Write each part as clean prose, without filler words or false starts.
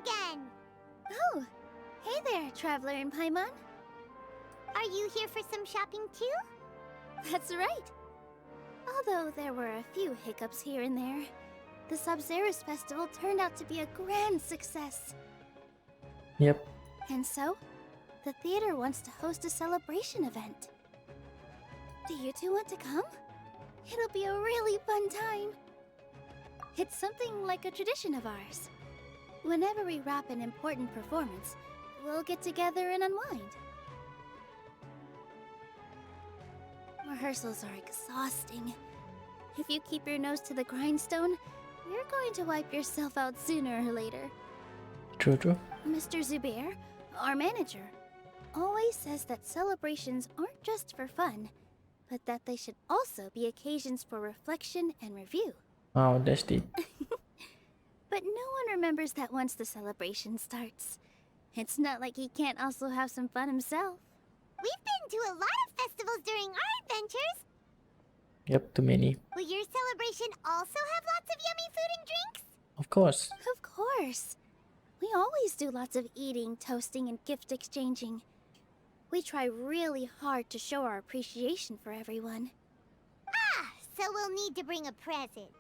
again! Oh, hey there, Traveler in Paimon. Are you here for some shopping too? That's right. Although there were a few hiccups here and there, the Sub-Zerus Festival turned out to be a grand success. Yep. And so, the theater wants to host a celebration event. Do you two want to come? It'll be a really fun time. It's something like a tradition of ours. Whenever we wrap an important performance, we'll get together and unwind. Rehearsals are exhausting. If you keep your nose to the grindstone, you're going to wipe yourself out sooner or later. True, true. Mr. Zubair, our manager, always says that celebrations aren't just for fun, but that they should also be occasions for reflection and review. Wow, that's deep. But no one remembers that once the celebration starts. It's not like he can't also have some fun himself. We've been to a lot of festivals during our adventures. Yep, too many. Will your celebration also have lots of yummy food and drinks? Of course. Of course. We always do lots of eating, toasting, and gift exchanging. We try really hard to show our appreciation for everyone. Ah, so we'll need to bring a present.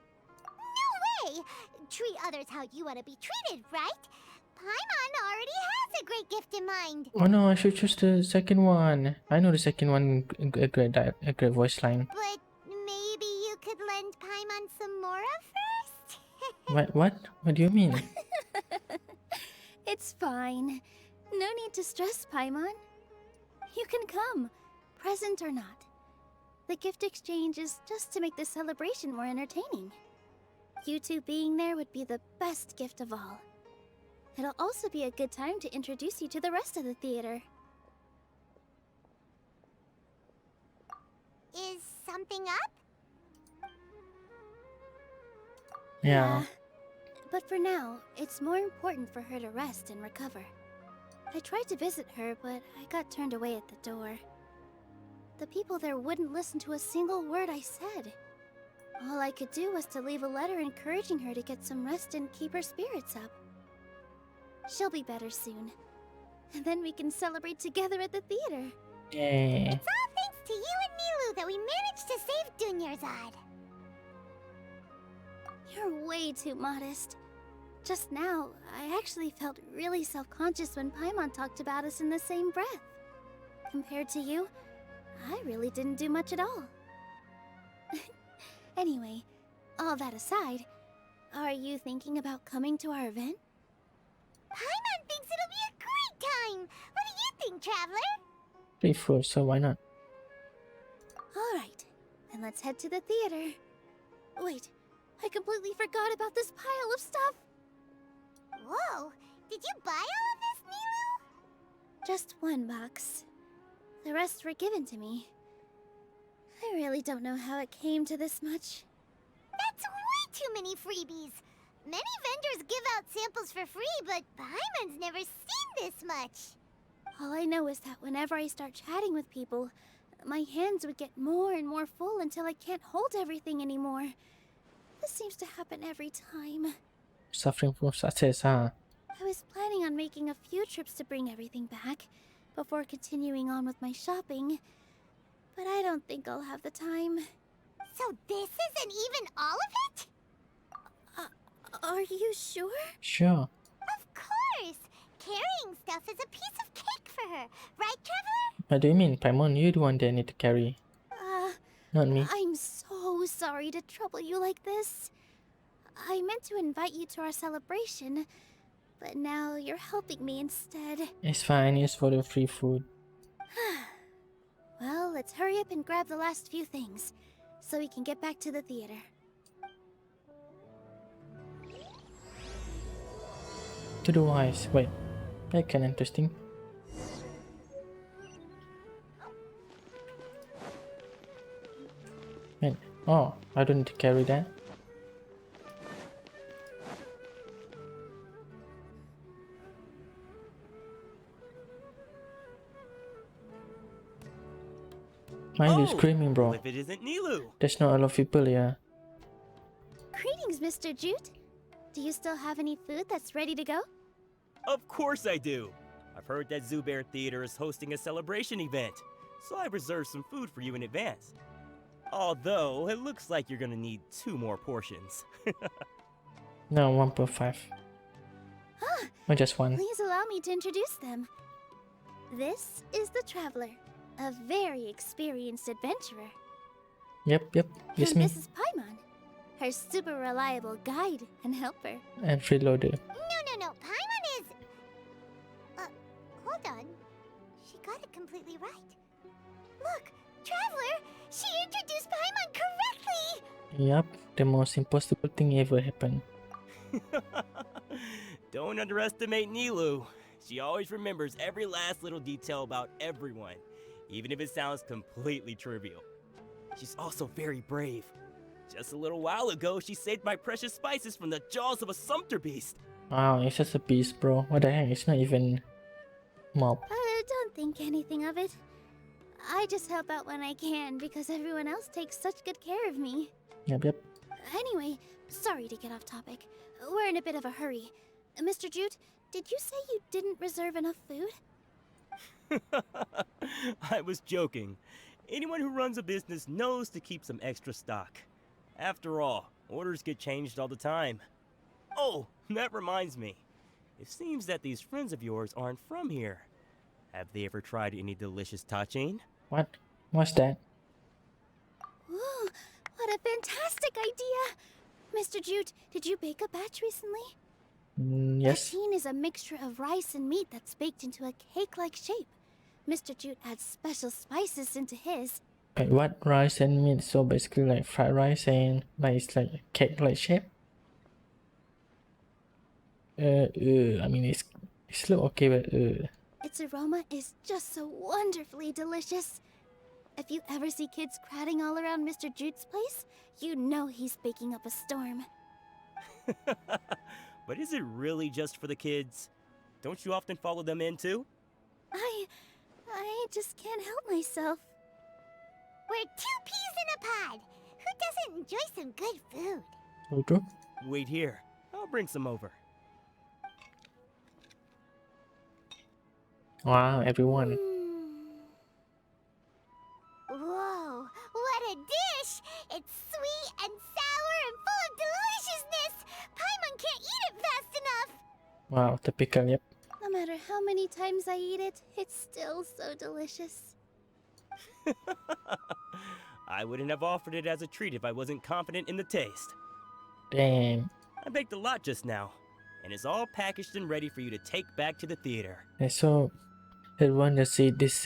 No way! Treat others how you want to be treated, right? Paimon already has a great gift in mind. Oh no, I should choose the second one. I know the second one, a great voice line. But maybe you could lend Paimon some Mora first? What do you mean? It's fine. No need to stress, Paimon. You can come, present or not. The gift exchange is just to make the celebration more entertaining. You two being there would be the best gift of all. It'll also be a good time to introduce you to the rest of the theater. Is something up? Yeah. But for now, it's more important for her to rest and recover. I tried to visit her, but I got turned away at the door. The people there wouldn't listen to a single word I said. All I could do was to leave a letter encouraging her to get some rest and keep her spirits up. She'll be better soon. And then we can celebrate together at the theater. Yay. It's all thanks to you and Nilou that we managed to save Dunyarzad. You're way too modest. Just now, I actually felt really self-conscious when Paimon talked about us in the same breath. Compared to you, I really didn't do much at all. Anyway, all that aside, are you thinking about coming to our event? Paimon thinks it'll be a great time! What do you think, Traveler? Free food, so why not? Alright, then let's head to the theater. Wait, I completely forgot about this pile of stuff! Whoa! Did you buy all of this, Nilou? Just one box. The rest were given to me. I really don't know how it came to this much. That's way too many freebies! Many vendors give out samples for free, but Paimon's never seen this much. All I know is that whenever I start chatting with people, my hands would get more and more full until I can't hold everything anymore. This seems to happen every time. Suffering from success, huh? I was planning on making a few trips to bring everything back before continuing on with my shopping, but I don't think I'll have the time. So this isn't even all of it? Are you sure? Sure. Of course! Carrying stuff is a piece of cake for her, right, Traveler? What do you mean, Paimon? You're the one that need to carry. Not me. I'm so sorry to trouble you like this. I meant to invite you to our celebration, but now you're helping me instead. It's fine, it's for the free food. Well, let's hurry up and grab the last few things, so we can get back to the theater. To the wise. Wait, that's kinda interesting. Wait, oh, I don't need to carry that. Why are you screaming, bro? If it isn't Nilou. There's not a lot of people here. Greetings, Mr. Jute. Do you still have any food that's ready to go? Of course I do. I've heard that Zubair Theater is hosting a celebration event, so I reserved some food for you in advance. Although, it looks like you're gonna need 2 more portions. No, 1.5. Or just one. Please allow me to introduce them. This is the Traveler, a very experienced adventurer. Yep, it's And me. this is Paimon, her super reliable guide and helper. And freeloader. No. Paimon is... hold on. She got it completely right. Look, Traveler! She introduced Paimon correctly! Yup, the most impossible thing ever happened. Don't underestimate Nilou. She always remembers every last little detail about everyone, even if it sounds completely trivial. She's also very brave. Just a little while ago, she saved my precious spices from the jaws of a sumpter beast. Wow, it's just a beast, bro. What the heck? It's not even mob. Don't think anything of it. I just help out when I can because everyone else takes such good care of me. Yep. Anyway, sorry to get off topic. We're in a bit of a hurry. Mr. Jute, did you say you didn't reserve enough food? I was joking. Anyone who runs a business knows to keep some extra stock. After all, orders get changed all the time. Oh, that reminds me. It seems that these friends of yours aren't from here. Have they ever tried any delicious tachin? What? What's that? Ooh, what a fantastic idea! Mr. Jute, did you bake a batch recently? Yes. Tachin is a mixture of rice and meat that's baked into a cake-like shape. Mr. Jute adds special spices into his. Wait, what? Rice and meat? So basically like fried rice and like it's like cake-like shape? I mean it's look okay, but Its aroma is just so wonderfully delicious. If you ever see kids crowding all around Mr. Jute's place, you know he's baking up a storm. But is it really just for the kids? Don't you often follow them in too? I just can't help myself. We're 2 peas in a pod! Who doesn't enjoy some good food? true. Wait here. I'll bring some over. Wow, everyone. Whoa, what a dish! It's sweet and sour and full of deliciousness! Paimon can't eat it fast enough! Wow, typical, yep. No matter how many times I eat it, it's still so delicious. I wouldn't have offered it as a treat if I wasn't confident in the taste. Damn. I baked a lot just now, and it's all packaged and ready for you to take back to the theater. And so everyone just eat this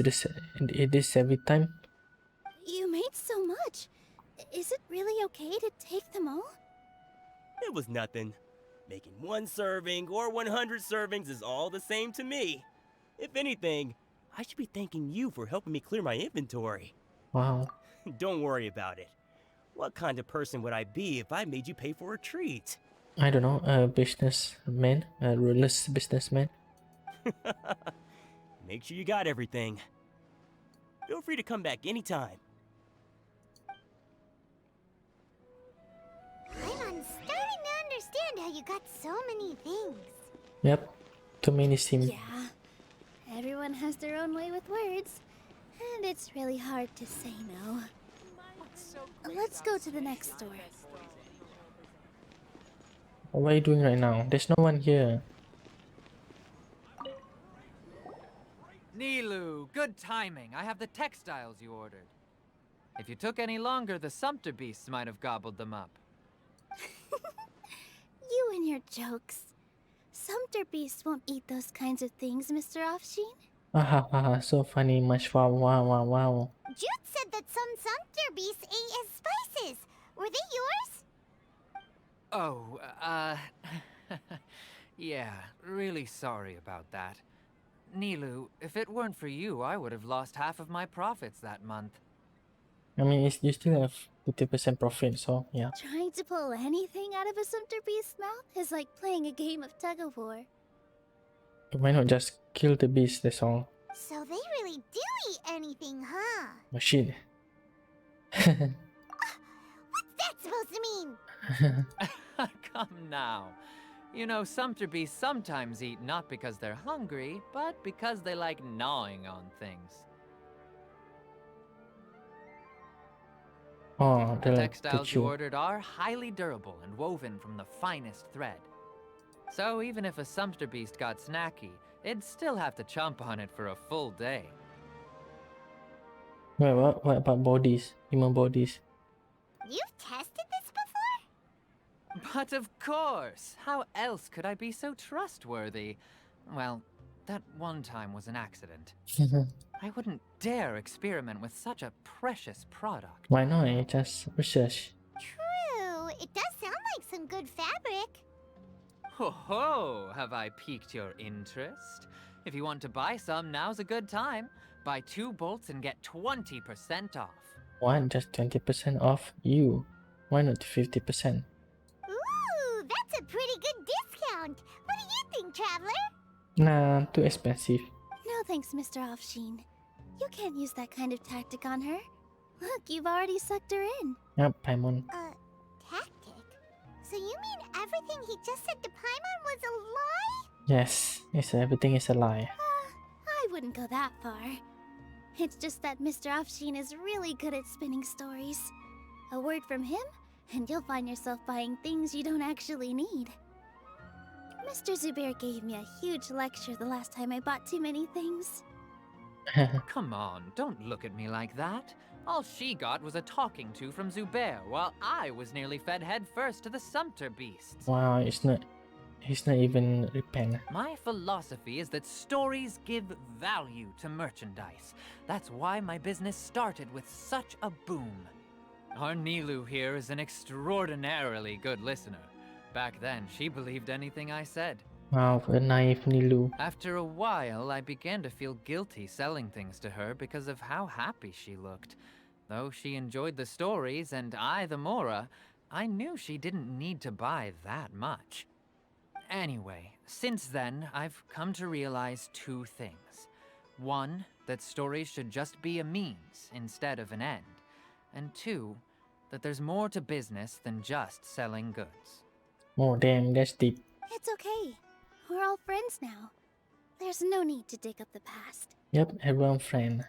every time? You made so much. Is it really okay to take them all? It was nothing. Making 1 serving or 100 servings is all the same to me. If anything, I should be thanking you for helping me clear my inventory. Wow. Don't worry about it. What kind of person would I be if I made you pay for a treat? I don't know, a businessman, a ruthless businessman. Make sure you got everything. Feel free to come back anytime. I'm starting to understand how you got so many things. Yep, too many sim. Yeah. Everyone has their own way with words, and it's really hard to say no. Let's go to the next store. What are you doing right now? There's no one here. Nilou, good timing. I have the textiles you ordered. If you took any longer, the sumpter beasts might have gobbled them up. You and your jokes. Sumpter beasts won't eat those kinds of things, Mr. Offsheen. So funny, much wow. Jute said that some sumpter beasts ate his spices. Were they yours? Oh, yeah, really sorry about that. Nilou, if it weren't for you, I would have lost half of my profits that month. I mean, you still have 50% profit, so yeah. Trying to pull anything out of a sumpter beast's mouth is like playing a game of tug-of-war. Why not just kill the beast, that's all. So they really do eat anything, huh? Oh shit. What's that supposed to mean? Come now. You know, sumpter beasts sometimes eat not because they're hungry, but because they like gnawing on things. Oh, The the textiles you shoe. ordered are highly durable and woven from the finest thread. So even if a sumpter beast got snacky, it'd still have to chomp on it for a full day. Wait, what about bodies? Human bodies? You've tested this before? But of course! How else could I be so trustworthy? Well, that one time was an accident. I wouldn't dare experiment with such a precious product. Why not? Just research. True, it does sound like some good fabric. Ho ho! Have I piqued your interest? If you want to buy some, now's a good time. Buy 2 bolts and get 20% off. Why just 20% off you? Why not 50%? Ooh, that's a pretty good discount. What do you think, Traveler? Nah, too expensive. No thanks, Mr. Offsheen. You can't use that kind of tactic on her. Look, you've already sucked her in. Yep, Paimon. Tactic? So you mean everything he just said to Paimon was a lie? Yes, everything is a lie. I wouldn't go that far. It's just that Mr. Offsheen is really good at spinning stories. A word from him, and you'll find yourself buying things you don't actually need. Mr. Zubair gave me a huge lecture the last time I bought too many things. Come on, don't look at me like that. All she got was a talking to from Zubair, while I was nearly fed head first to the sumpter beasts. Wow, he's not even repent. My philosophy is that stories give value to merchandise. That's why my business started with such a boom. Our Nilou here is an extraordinarily good listener. Back then, she believed anything I said. Wow, a naive Nilou. After a while, I began to feel guilty selling things to her because of how happy she looked. Though she enjoyed the stories and I the Mora, I knew she didn't need to buy that much. Anyway, since then, I've come to realize 2 things. 1, that stories should just be a means instead of an end. And 2, that there's more to business than just selling goods. Oh damn, that's deep. It's okay. We're all friends now. There's no need to dig up the past. Yep, everyone friend.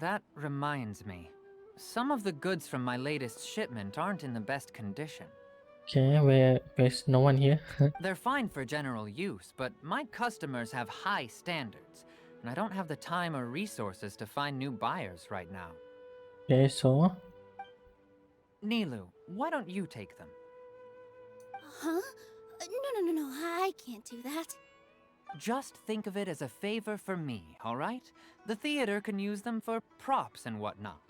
That reminds me. Some of the goods from my latest shipment aren't in the best condition. Okay, where's no one here? They're fine for general use, but my customers have high standards, and I don't have the time or resources to find new buyers right now. Okay, so Nilou, why don't you take them? Huh? No, I can't do that. Just think of it as a favor for me, alright? The theater can use them for props and whatnot.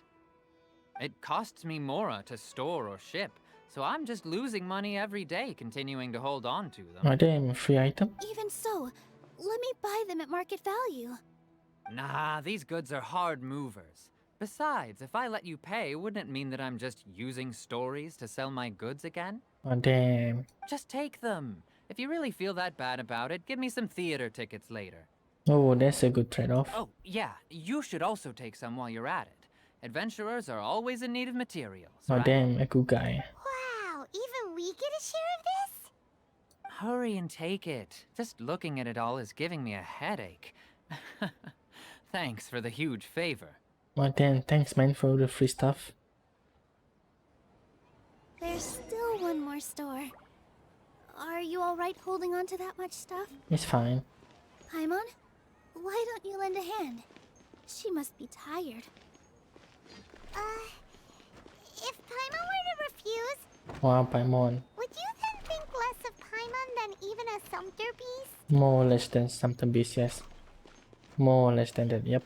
It costs me Mora to store or ship, so I'm just losing money every day continuing to hold on to them. oh damn, free item. Even so, let me buy them at market value. Nah, these goods are hard movers. Besides, if I let you pay, wouldn't it mean that I'm just using stories to sell my goods again? Oh damn. Just take them. If you really feel that bad about it, give me some theater tickets later. Oh, that's a good trade-off. Oh, yeah, you should also take some while you're at it. Adventurers are always in need of materials, Oh right? damn, a good guy. Wow, even we get a share of this? Hurry and take it. Just looking at it all is giving me a headache. Thanks for the huge favor. Oh damn, thanks man for the free stuff. There's still one more store. Are you alright holding on to that much stuff? It's fine. Paimon, why don't you lend a hand? She must be tired. If Paimon were to refuse, Wow, Paimon. would you then think less of Paimon than even a sumpter beast? More or less than something beast, yes. More or less than that, yep.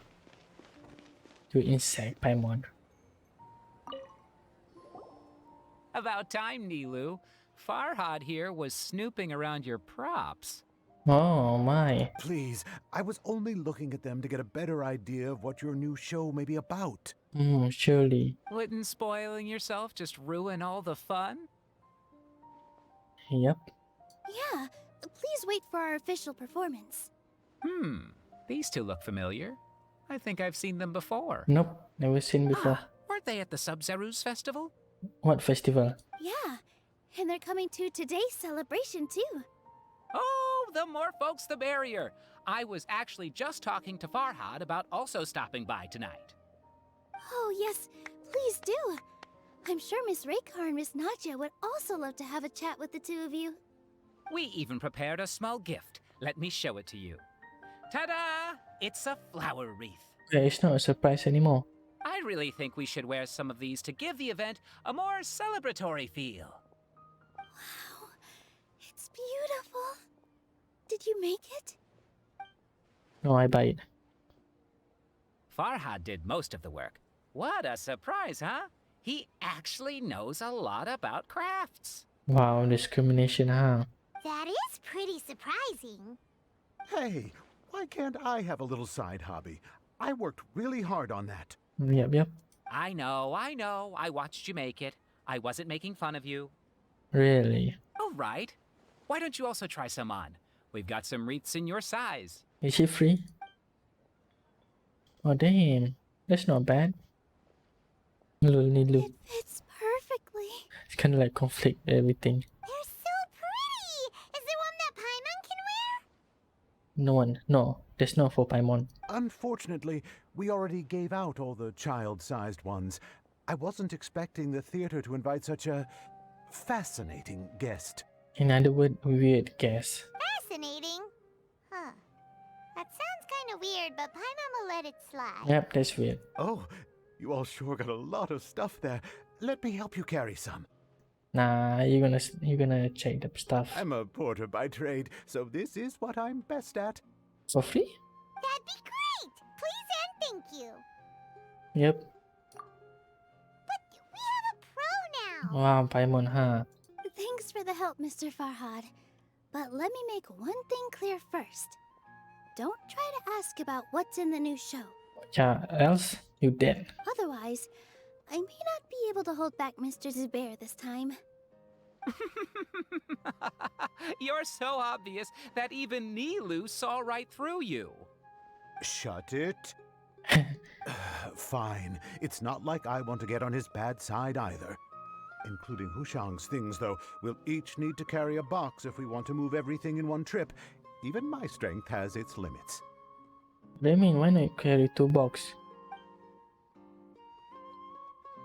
You insect, Paimon. About time, Nilou. Farhad here was snooping around your props. Oh my. Please, I was only looking at them to get a better idea of what your new show may be about. Surely. Wouldn't spoiling yourself just ruin all the fun? Yep. Yeah, please wait for our official performance. These 2 look familiar. I think I've seen them before. Nope, never seen before. Weren't they at the Sub-Zerus festival? What festival? Yeah, and they're coming to today's celebration too. more folks, the merrier. I was actually just talking to Farhad about also stopping by tonight. Oh, yes, please do. I'm sure Miss Raykar and Miss Nadja would also love to have a chat with the two of you. We even prepared a small gift. Let me show it to you. Ta-da! It's a flower wreath. Yeah, it's not a surprise anymore. I really think we should wear some of these to give the event a more celebratory feel. Wow, it's beautiful. Did you make it? No, I buy it. Farhad did most of the work. What a surprise, huh? He actually knows a lot about crafts. Wow, discrimination, huh? That is pretty surprising. Hey, why can't I have a little side hobby? I worked really hard on that. Yep. I know. I watched you make it. I wasn't making fun of you. Really? All right. Why don't you also try some on? We've got some wreaths in your size. Is she free? Oh, damn. That's not bad. Little Nilou. It fits perfectly. It's kind of like conflict everything. They're so pretty! Is there one that Paimon can wear? No one. No, there's no for Paimon. Unfortunately, we already gave out all the child-sized ones. I wasn't expecting the theater to invite such a fascinating guest. In other words, weird guess. Fascinating. Huh. That sounds kind of weird, but Paimon will let it slide. Yep, that's weird. Oh, you all sure got a lot of stuff there. Let me help you carry some. Nah, you're gonna check the stuff I'm a porter by trade, so this is what I'm best at. for free. That'd be great! Please and thank you. Yep. But we have a pro now. Wow, Paimon, huh? Thanks for the help, Mr. Farhad. But let me make one thing clear first. Don't try to ask about what's in the new show. Yeah, else you dead. Otherwise, I may not be able to hold back Mr. Zubair this time. You're so obvious that even Nilou saw right through you. Shut it. Fine. It's not like I want to get on his bad side either. Including Hushang's things, though. We'll each need to carry a box if we want to move everything in one trip. Even my strength has its limits. What do you mean? Why not carry 2 box?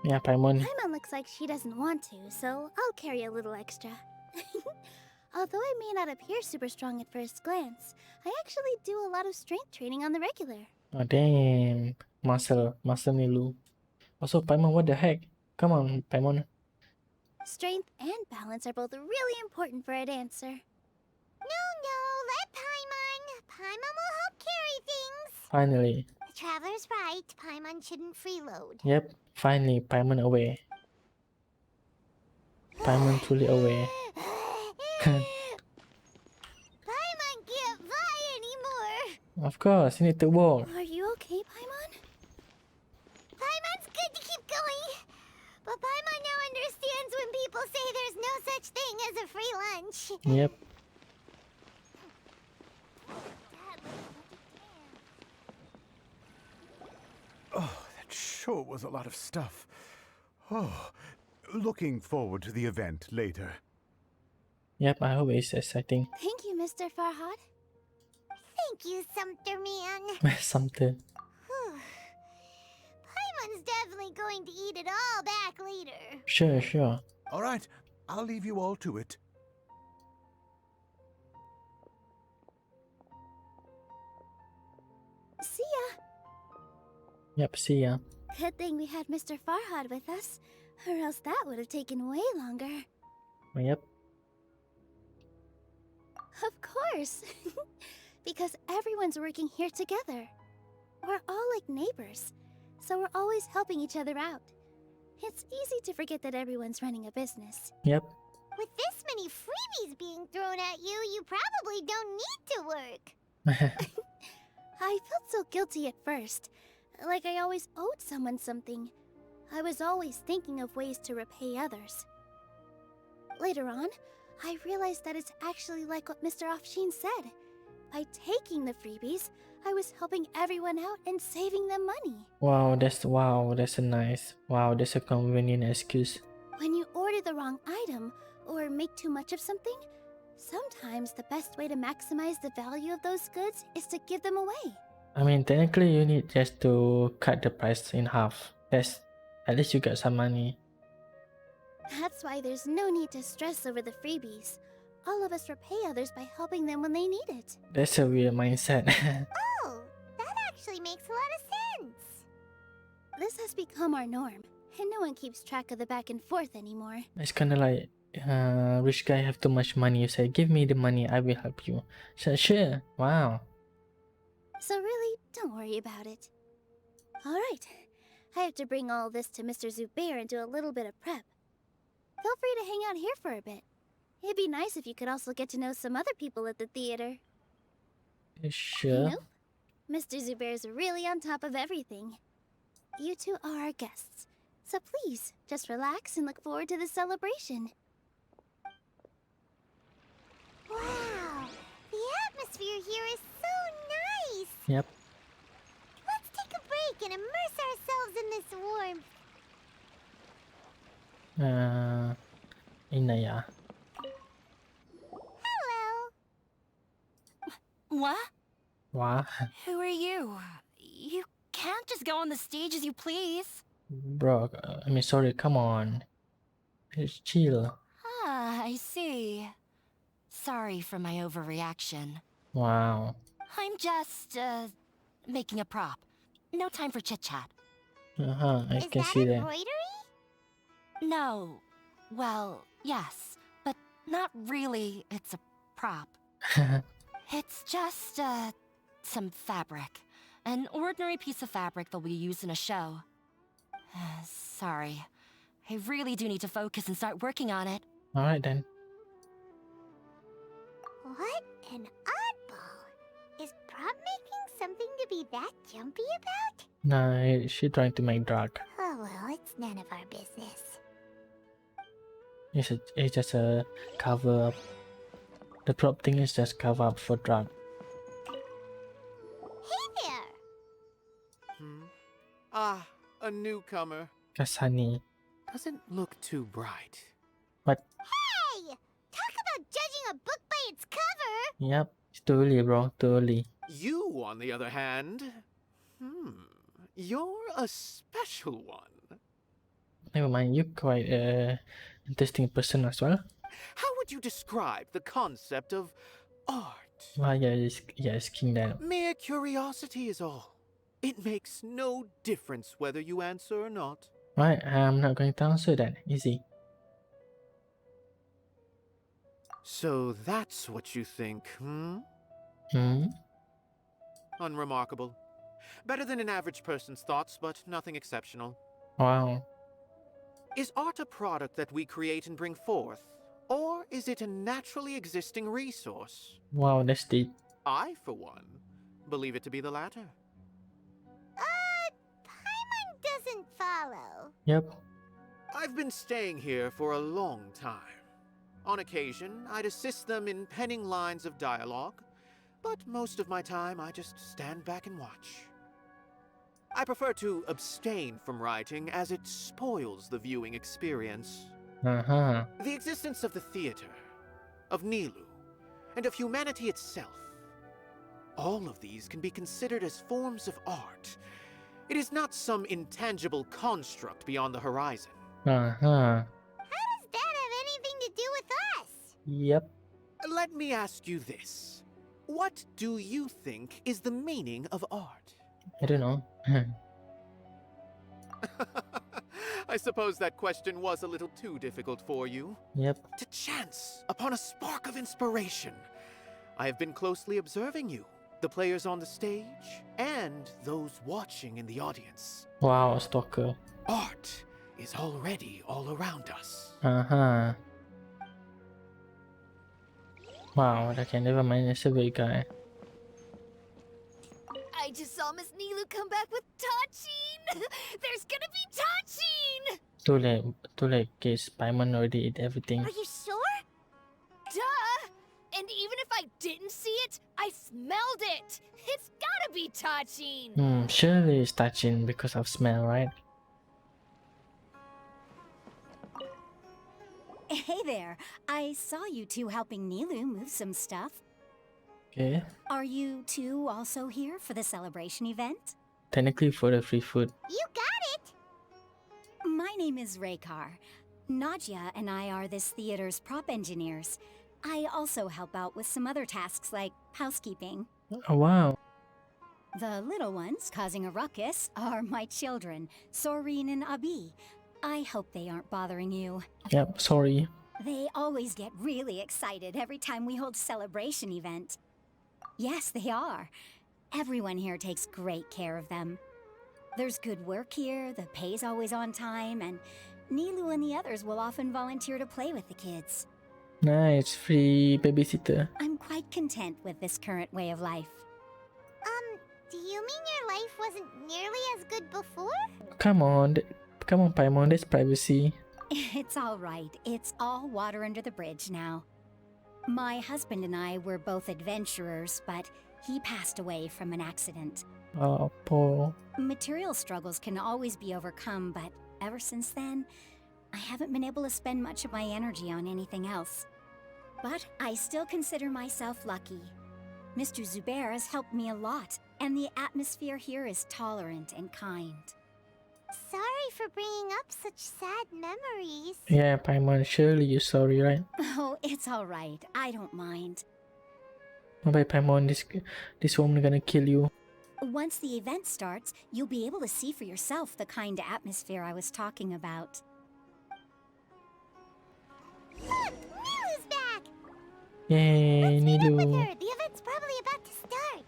Yeah, Paimon. Paimon looks like she doesn't want to, so I'll carry a little extra. Although I may not appear super strong at first glance, I actually do a lot of strength training on the regular. Oh damn, muscle Nilou. Also, Paimon, what the heck? Come on, Paimon. Strength and balance are both really important for a dancer. No, let Paimon. Paimon will help carry things. Finally. The traveler's right. Paimon shouldn't freeload. Yep, finally, Paimon away. Paimon truly away. Paimon can't fly anymore. Of course, you need to walk. Are you okay, Paimon? Paimon's good to keep going. But Paimon now understands when people say there's no such thing as a free lunch. Yep. Oh, that sure was a lot of stuff. Oh, looking forward to the event later. Yep, I hope it's exciting. Thank you, Mr. Farhad. Thank you, Sumter Man. Something. Paimon's definitely going to eat it all back later. Sure. All right, I'll leave you all to it. See ya. Yep, see ya. Good thing we had Mr. Farhad with us, or else that would have taken way longer. Yep. Of course. Because everyone's working here together. We're all like neighbors, so we're always helping each other out. It's easy to forget that everyone's running a business. Yep. With this many freebies being thrown at you, you probably don't need to work. I felt so guilty at first, like I always owed someone something. I was always thinking of ways to repay others. Later on, I realized that it's actually like what Mr. Afshin said. By taking the freebies, I was helping everyone out and saving them money. Wow, that's a nice. Wow, that's a convenient excuse. When you order the wrong item or make too much of something, Sometimes the best way to maximize the value of those goods is to give them away. I mean, technically, you need just to cut the price in half. That's at least you get some money. That's why there's no need to stress over the freebies. All of us repay others by helping them when they need it. That's a weird mindset. Oh, that actually makes a lot of sense. This has become our norm, and no one keeps track of the back and forth anymore. It's kind of like, rich guy have too much money. You say, give me the money, I will help you. Sure. Wow. So really, don't worry about it. Alright, I have to bring all this to Mr. Zubair and do a little bit of prep. Feel free to hang out here for a bit. It'd be nice if you could also get to know some other people at the theater. Sure. Nope. Mr. Zubair's really on top of everything. You two are our guests, so please, just relax and look forward to the celebration. Wow, the atmosphere here is so nice. Yep. Let's take a break and immerse ourselves in this warmth. Inaya. Hello. What? Wow. Who are you? You can't just go on the stage as you please. Bro, I mean, sorry, come on. Just chill. Ah, I see. Sorry for my overreaction. Wow. I'm just, making a prop. No time for chit-chat. I Is can that see that. embroidery? No. Well, yes. But not really. It's a prop. It's just, some fabric. An ordinary piece of fabric that we use in a show. Sorry. I really do need to focus and start working on it. Alright then. What an oddball. Is prop making something to be that jumpy about? No, she trying to make drug. Oh well, it's none of our business. It's just a cover up. The prop thing is just cover up for drug. Hey there! Ah, a newcomer. Kasani. Doesn't look too bright. But Hey! Talk about judging a book by its cover! yep, it's too early, bro. Too early. You, on the other hand, you're a special one. Never mind, you're quite interesting person as well. How would you describe the concept of art? Well, yeah, it's king that. Mere curiosity is all. It makes no difference whether you answer or not. Right, I'm not going to answer that. Easy. So that's what you think, Unremarkable. Better than an average person's thoughts, but nothing exceptional. Wow. Is art a product that we create and bring forth? Or is it a naturally existing resource? Wow, that's deep. I, for one, believe it to be the latter. Paimon doesn't follow. Yep. I've been staying here for a long time. On occasion, I'd assist them in penning lines of dialogue, but most of my time I just stand back and watch. I prefer to abstain from writing as it spoils the viewing experience. Uh-huh. The existence of the theater, of Nilou, and of humanity itself. All of these can be considered as forms of art. It is not some intangible construct beyond the horizon. Uh-huh. How does that have anything to do with us? Yep. Let me ask you this. What do you think is the meaning of art? I don't know. I suppose that question was a little too difficult for you. Yep. To chance upon a spark of inspiration. I have been closely observing you, the players on the stage, and those watching in the audience. Wow, stalker. Art is already all around us. Uh-huh. Wow, okay, never mind. It's a big guy. I just saw Miss Nilou come back with Tachin! There's gonna be Tachin! Too late, kids. Paimon already ate everything. Are you sure? Duh! And even if I didn't see it, I smelled it! It's gotta be Tachin! Surely it's touching because of smell, right? Hey there. I saw you two helping Nilou move some stuff. Okay. Are you two also here for the celebration event? Technically for the free food. You got it! My name is Raykar. Nadia and I are this theater's prop engineers. I also help out with some other tasks like housekeeping. Oh wow. The little ones causing a ruckus are my children, Soreen and Abi. I hope they aren't bothering you. Yep, sorry. They always get really excited every time we hold celebration event. Yes, they are. Everyone here takes great care of them. There's good work here, the pay's always on time, and Nilou and the others will often volunteer to play with the kids. Nice, free babysitter. I'm quite content with this current way of life. Do you mean your life wasn't nearly as good before? Come on, Paimon, there's privacy. It's all right. It's all water under the bridge now. My husband and I were both adventurers, but he passed away from an accident. Oh, poor. Material struggles can always be overcome, but ever since then, I haven't been able to spend much of my energy on anything else. But I still consider myself lucky. Mr. Zubair has helped me a lot, and the atmosphere here is tolerant and kind. Sorry for bringing up such sad memories. Yeah, Paimon, surely you're sorry, right? Oh, it's all right. I don't mind. Bye, Paimon, this woman gonna kill you. Once the event starts, you'll be able to see for yourself the kind of atmosphere I was talking about. Look! Nilou's back! Yay, Let's meet up with Nilou. her. The event's probably about to start.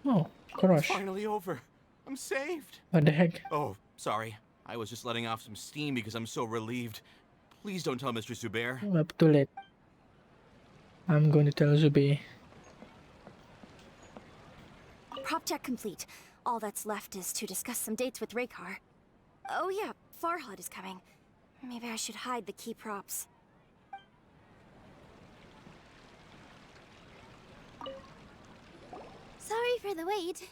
Oh, gosh. Finally over. I'm saved. What the heck? Oh, sorry. I was just letting off some steam because I'm so relieved. Please don't tell Mr. Zubair. Up too late. I'm going to tell Zubair. Prop check complete. All that's left is to discuss some dates with Raykar. Oh yeah, Farhad is coming. Maybe I should hide the key props. Sorry for the wait.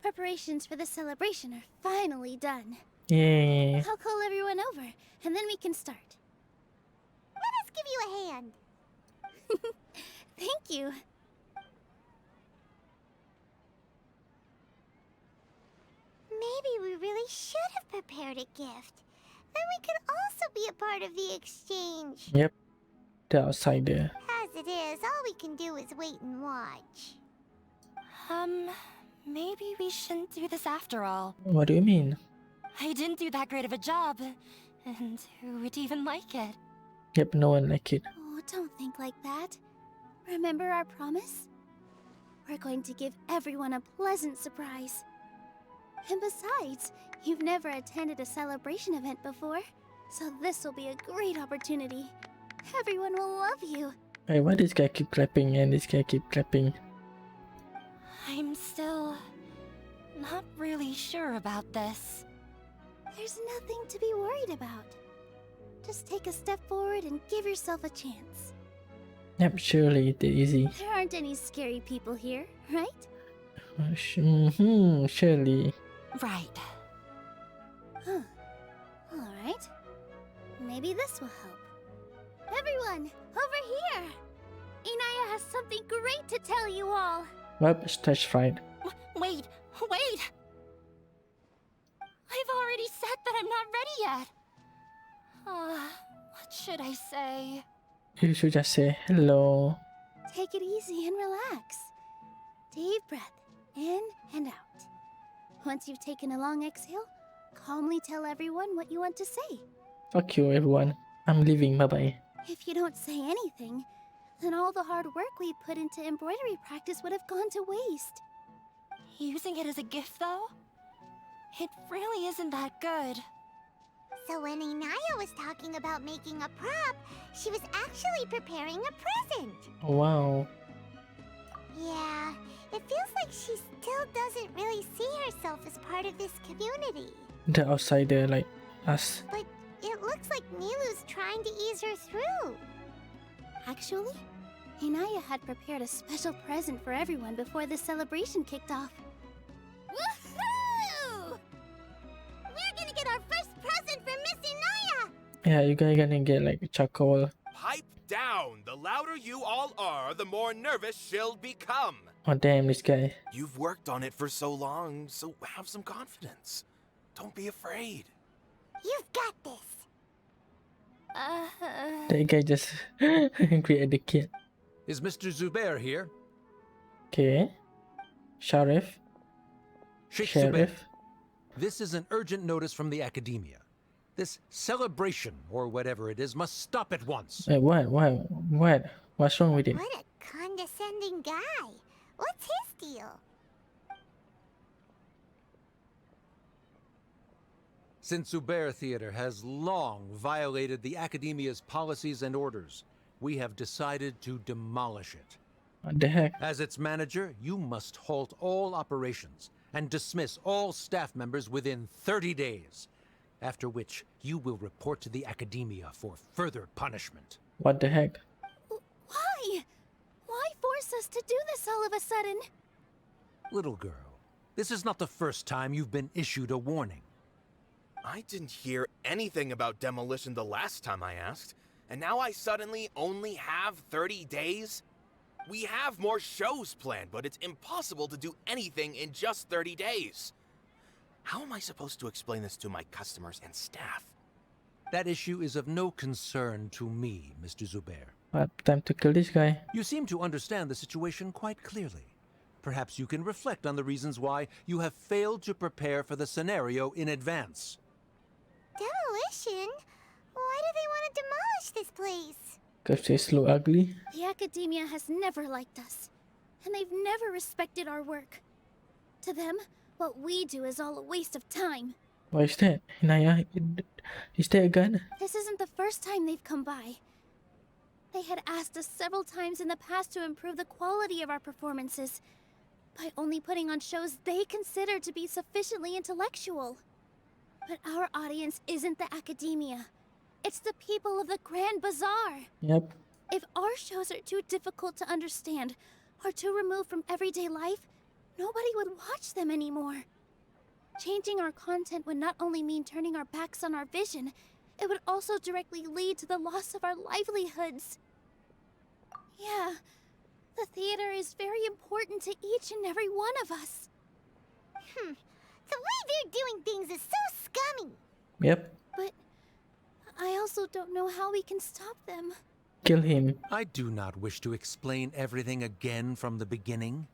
Preparations for the celebration are finally done. Yay. I'll call everyone over, and then we can start. Let us give you a hand. Thank you. Maybe we really should have prepared a gift. Then we could also be a part of the exchange. Yep. The outsider. As it is, all we can do is wait and watch. Maybe we shouldn't do this after all. What do you mean? I didn't do that great of a job. And who would even like it? Yep, no one like it. Oh, don't think like that. Remember our promise? We're going to give everyone a pleasant surprise. And besides, you've never attended a celebration event before, so this will be a great opportunity. Everyone will love you. Hey, why this guy keep clapping and this guy keep clapping? I'm still not really sure about this. There's nothing to be worried about. Just take a step forward and give yourself a chance. Yep, surely it's easy. There aren't any scary people here, right? Surely. Right. Huh. Alright. Maybe this will help. Everyone, over here! Inaya has something great to tell you all. Well, stage fright. Wait! I've already said that I'm not ready yet. What should I say? You should just say hello. Take it easy and relax. Deep breath in and out. Once you've taken a long exhale, calmly tell everyone what you want to say. Fuck you, everyone. I'm leaving. Bye bye. If you don't say anything, then all the hard work we put into embroidery practice would have gone to waste. Using it as a gift, though? It really isn't that good. So when Inaya was talking about making a prop, she was actually preparing a present. Wow. Yeah, it feels like she still doesn't really see herself as part of this community. The outsider like us. But it looks like Nilou's trying to ease her through. Actually, Inaya had prepared a special present for everyone before the celebration kicked off. Woohoo! We're gonna get our first present from Miss Inaya! Yeah, you guys gonna get like charcoal. Pipe down! The louder you all are, the more nervous she'll become. Oh damn, this guy. You've worked on it for so long, so have some confidence. Don't be afraid. You've got this. That guy just created the kid. Is Mr. Zubair here? Okay. Sheriff. Sheikh Sheriff. Zubair, this is an urgent notice from the Academia. This celebration, or whatever it is, must stop at once. Wait, what? What's wrong with him? What a condescending guy. What's his deal? Since Zubair Theater has long violated the Academia's policies and orders, we have decided to demolish it. What the heck? As its manager, you must halt all operations and dismiss all staff members within 30 days, after which you will report to the Academia for further punishment. What the heck? Why? Why force us to do this all of a sudden? Little girl, this is not the first time you've been issued a warning. I didn't hear anything about demolition the last time I asked, and now I suddenly only have 30 days? We have more shows planned, but it's impossible to do anything in just 30 days. How am I supposed to explain this to my customers and staff? That issue is of no concern to me, Mr. Zubair. What? Time to kill this guy. You seem to understand the situation quite clearly. Perhaps you can reflect on the reasons why you have failed to prepare for the scenario in advance. Demolition? Why do they want to demolish this place? Cause they look ugly. The Academia has never liked us, and they've never respected our work. To them, what we do is all a waste of time. What is that? Inaya, is that a gun? This isn't the first time they've come by. They had asked us several times in the past to improve the quality of our performances by only putting on shows they consider to be sufficiently intellectual. But our audience isn't the Academia. It's the people of the Grand Bazaar. Yep. If our shows are too difficult to understand or too removed from everyday life, nobody would watch them anymore. Changing our content would not only mean turning our backs on our vision, it would also directly lead to the loss of our livelihoods. Yeah, the theater is very important to each and every one of us. The way they're doing things is so scummy. Yep. But I also don't know how we can stop them. Kill him. I do not wish to explain everything again from the beginning.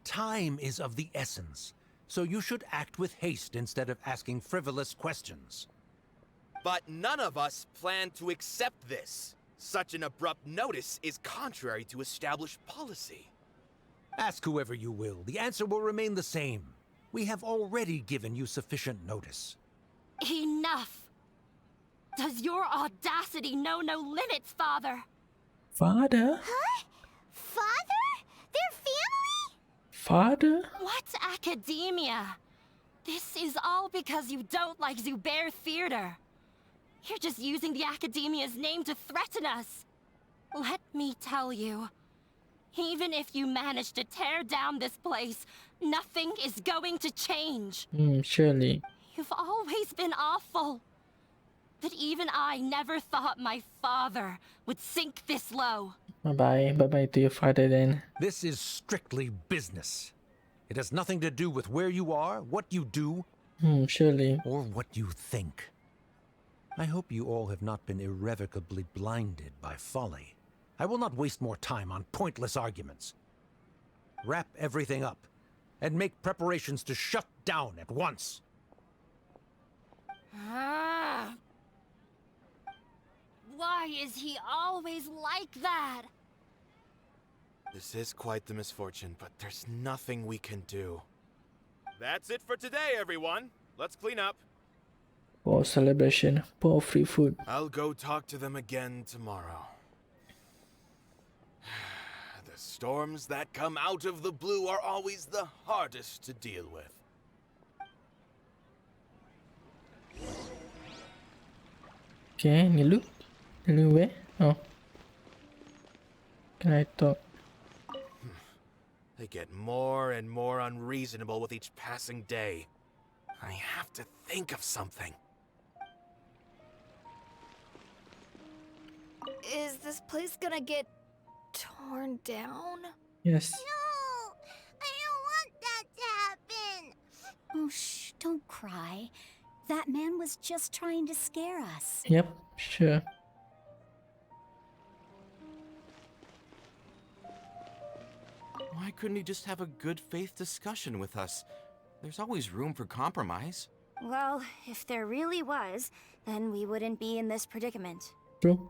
Time is of the essence, so you should act with haste instead of asking frivolous questions. But none of us plan to accept this. Such an abrupt notice is contrary to established policy. Ask whoever you will, the answer will remain the same. We have already given you sufficient notice. Enough! Does your audacity know no limits, Father? Father? Huh? Father? Their family? Father? What Academia? This is all because you don't like Zubair Theater. You're just using the Academia's name to threaten us. Let me tell you, even if you manage to tear down this place, nothing is going to change. Surely. You've always been awful. But even I never thought my father would sink this low. Bye-bye. Bye-bye to your father then. This is strictly business. It has nothing to do with where you are, what you do, Surely. or what you think. I hope you all have not been irrevocably blinded by folly. I will not waste more time on pointless arguments. Wrap everything up, and make preparations to shut down at once. Why is he always like that? This is quite the misfortune, but there's nothing we can do. That's it for today, everyone. Let's clean up. For celebration. For free food. I'll go talk to them again tomorrow. The storms that come out of the blue are always the hardest to deal with. Okay, Nilou? Nilou where? Oh. Can I talk? They get more and more unreasonable with each passing day. I have to think of something. Is this place gonna get torn down? Yes. No! I don't want that to happen! Oh, shh, don't cry. That man was just trying to scare us. Yep, sure. Why couldn't he just have a good faith discussion with us? There's always room for compromise. Well, if there really was, then we wouldn't be in this predicament. True.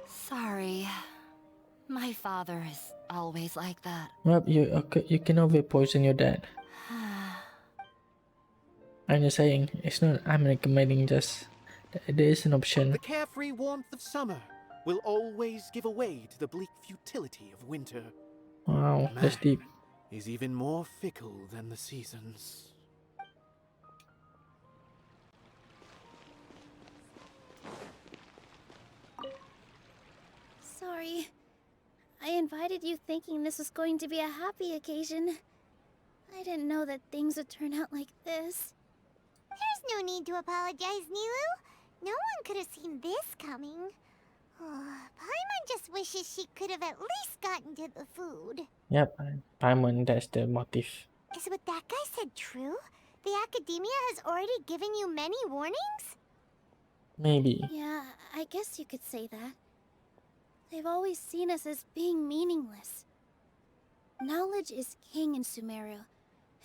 Sorry. My father is always like that. Well, you can always poison your dad. I'm just saying, it's not. I'm recommending just. There is an option. The carefree warmth of summer will always give way to the bleak futility of winter. Wow, that's Man deep. is even more fickle than the seasons. Sorry. I invited you thinking this was going to be a happy occasion. I didn't know that things would turn out like this. There's no need to apologize, Nilou. No one could have seen this coming. Paimon just wishes she could have at least gotten to the food. Yep, Paimon, that's the motive. Is what that guy said true? The Academia has already given you many warnings? Maybe. Yeah, I guess you could say that. They've always seen us as being meaningless. Knowledge is king in Sumeru,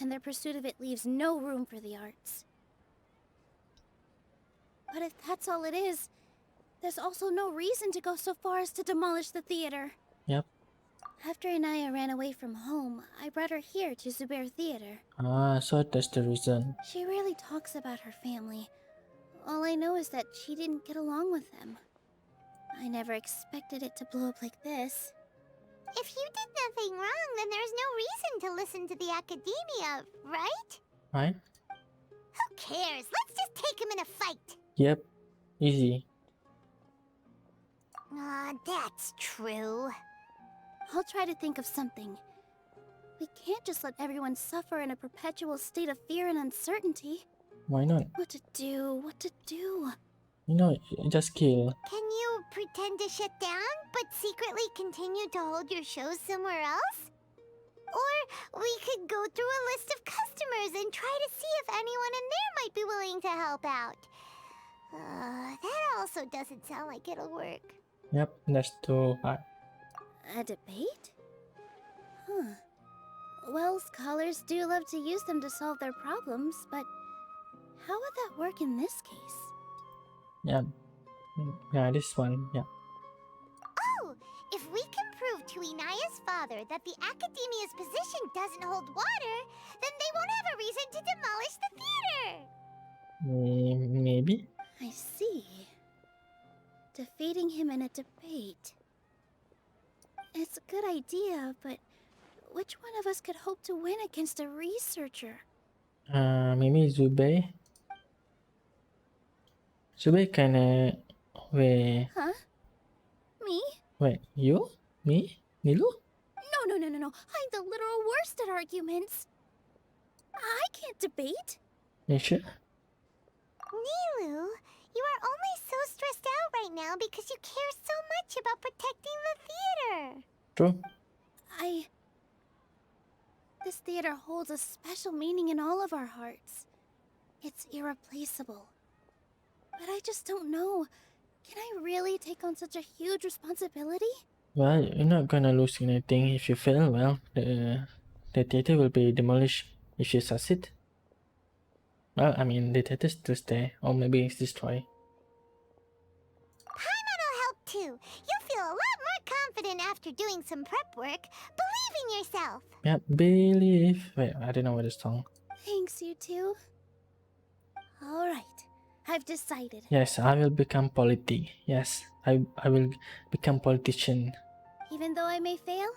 and their pursuit of it leaves no room for the arts. But if that's all it is, there's also no reason to go so far as to demolish the theater. Yep. After Inaya ran away from home, I brought her here to Zubair Theater. Ah, so that's the reason. She rarely talks about her family. All I know is that she didn't get along with them. I never expected it to blow up like this. If you did nothing wrong, then there's no reason to listen to the Academia, right? Right? Who cares? Let's just take him in a fight. Yep. Easy. That's true. I'll try to think of something. We can't just let everyone suffer in a perpetual state of fear and uncertainty. Why not? What to do? What to do? You know, just kill. Can you pretend to shut down, but secretly continue to hold your shows somewhere else? Or we could go through a list of customers and try to see if anyone in there might be willing to help out. That also doesn't sound like it'll work. Yep, that's too hard. A debate? Huh. Well, scholars do love to use them to solve their problems, but how would that work in this case? Yeah. Yeah, this one, yeah. Oh, if we can prove to Inaya's father that the Academia's position doesn't hold water, then they won't have a reason to demolish the theater. Maybe? I see. Defeating him in a debate. It's a good idea, but which one of us could hope to win against a researcher? Maybe Zubei. Zubei kinda... Wait. Huh? Me? Wait, you? Me? Nilou? No. I'm the literal worst at arguments. I can't debate. You sure? Nilou, you are only so stressed out right now because you care so much about protecting the theater. True. This theater holds a special meaning in all of our hearts. It's irreplaceable. But I just don't know. Can I really take on such a huge responsibility? Well, you're not gonna lose anything if you fail. Well, the theater will be demolished if you succeed. Well, I mean, the theater still stay, or maybe it's destroyed. Paimon will help too. You'll feel a lot more confident after doing some prep work. Believe in yourself. Yeah, believe. Wait, I don't know what the song. Thanks, you two. Alright, I've decided. Yes, I will become politic. Yes, I will become politician. Even though I may fail,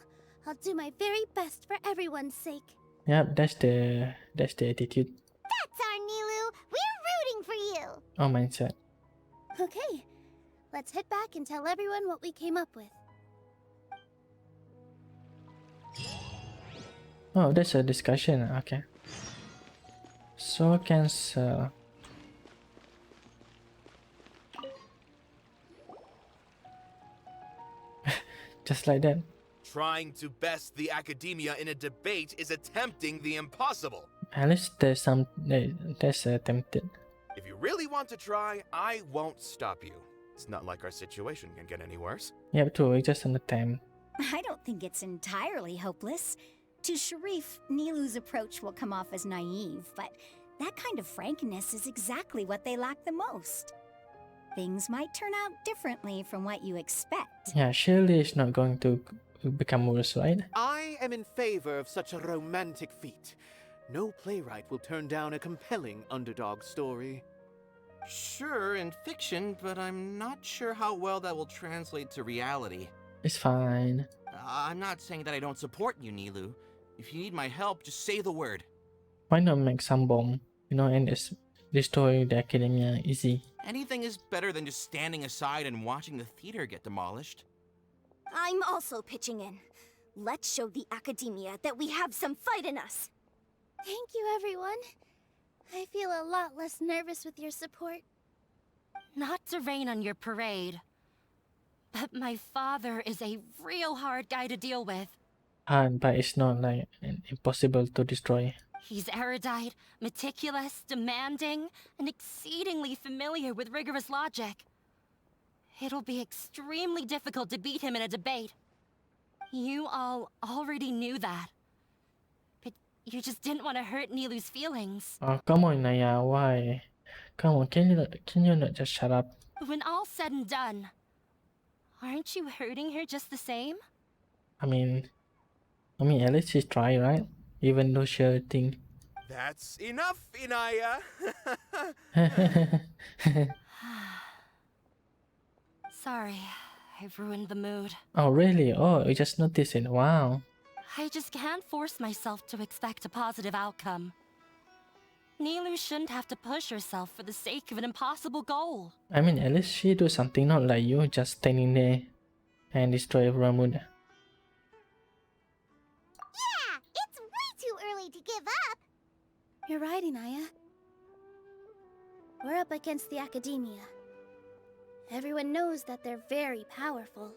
I'll do my very best for everyone's sake. Yep, that's the attitude. That's our Nilou. We're rooting for you. Oh, mindset. Okay, let's head back and tell everyone what we came up with. Oh, that's a discussion. Okay. So cancel. Just like that. Trying to best the academia in a debate is attempting the impossible. At least there's attempted. If you really want to try, I won't stop you. It's not like our situation can get any worse. Yeah, true. It's just an attempt. I don't think it's entirely hopeless. To Sharif, Nilou's approach will come off as naive, but that kind of frankness is exactly what they lack the most. Things might turn out differently from what you expect. Yeah, surely it's not going to become worse, right? I am in favor of such a romantic feat. No playwright will turn down a compelling underdog story. Sure, in fiction, but I'm not sure how well that will translate to reality. It's fine. I'm not saying that I don't support you, Nilou. If you need my help, just say the word. Why not make some bomb, and destroy the academia easy? Anything is better than just standing aside and watching the theater get demolished. I'm also pitching in. Let's show the academia that we have some fight in us. Thank you, everyone. I feel a lot less nervous with your support. Not to rain on your parade, but my father is a real hard guy to deal with. But it's not like impossible to destroy. He's erudite, meticulous, demanding, and exceedingly familiar with rigorous logic. It'll be extremely difficult to beat him in a debate. You all already knew that. But you just didn't want to hurt Nilou's feelings. Oh, come on, Naya, why? Come on, can you not just shut up? When all's said and done, aren't you hurting her just the same? I mean, at least she's trying, right? Even though she's hurting. That's enough, Inaya. Sorry, I've ruined the mood. Oh, really? Oh, you just noticed it. Wow. I just can't force myself to expect a positive outcome. Nilou shouldn't have to push herself for the sake of an impossible goal. I mean, at least she do something, not like you just standing there and destroy everyone's mood. Yeah, it's way too early to give up. You're right, Inaya. We're up against the academia. Everyone knows that they're very powerful.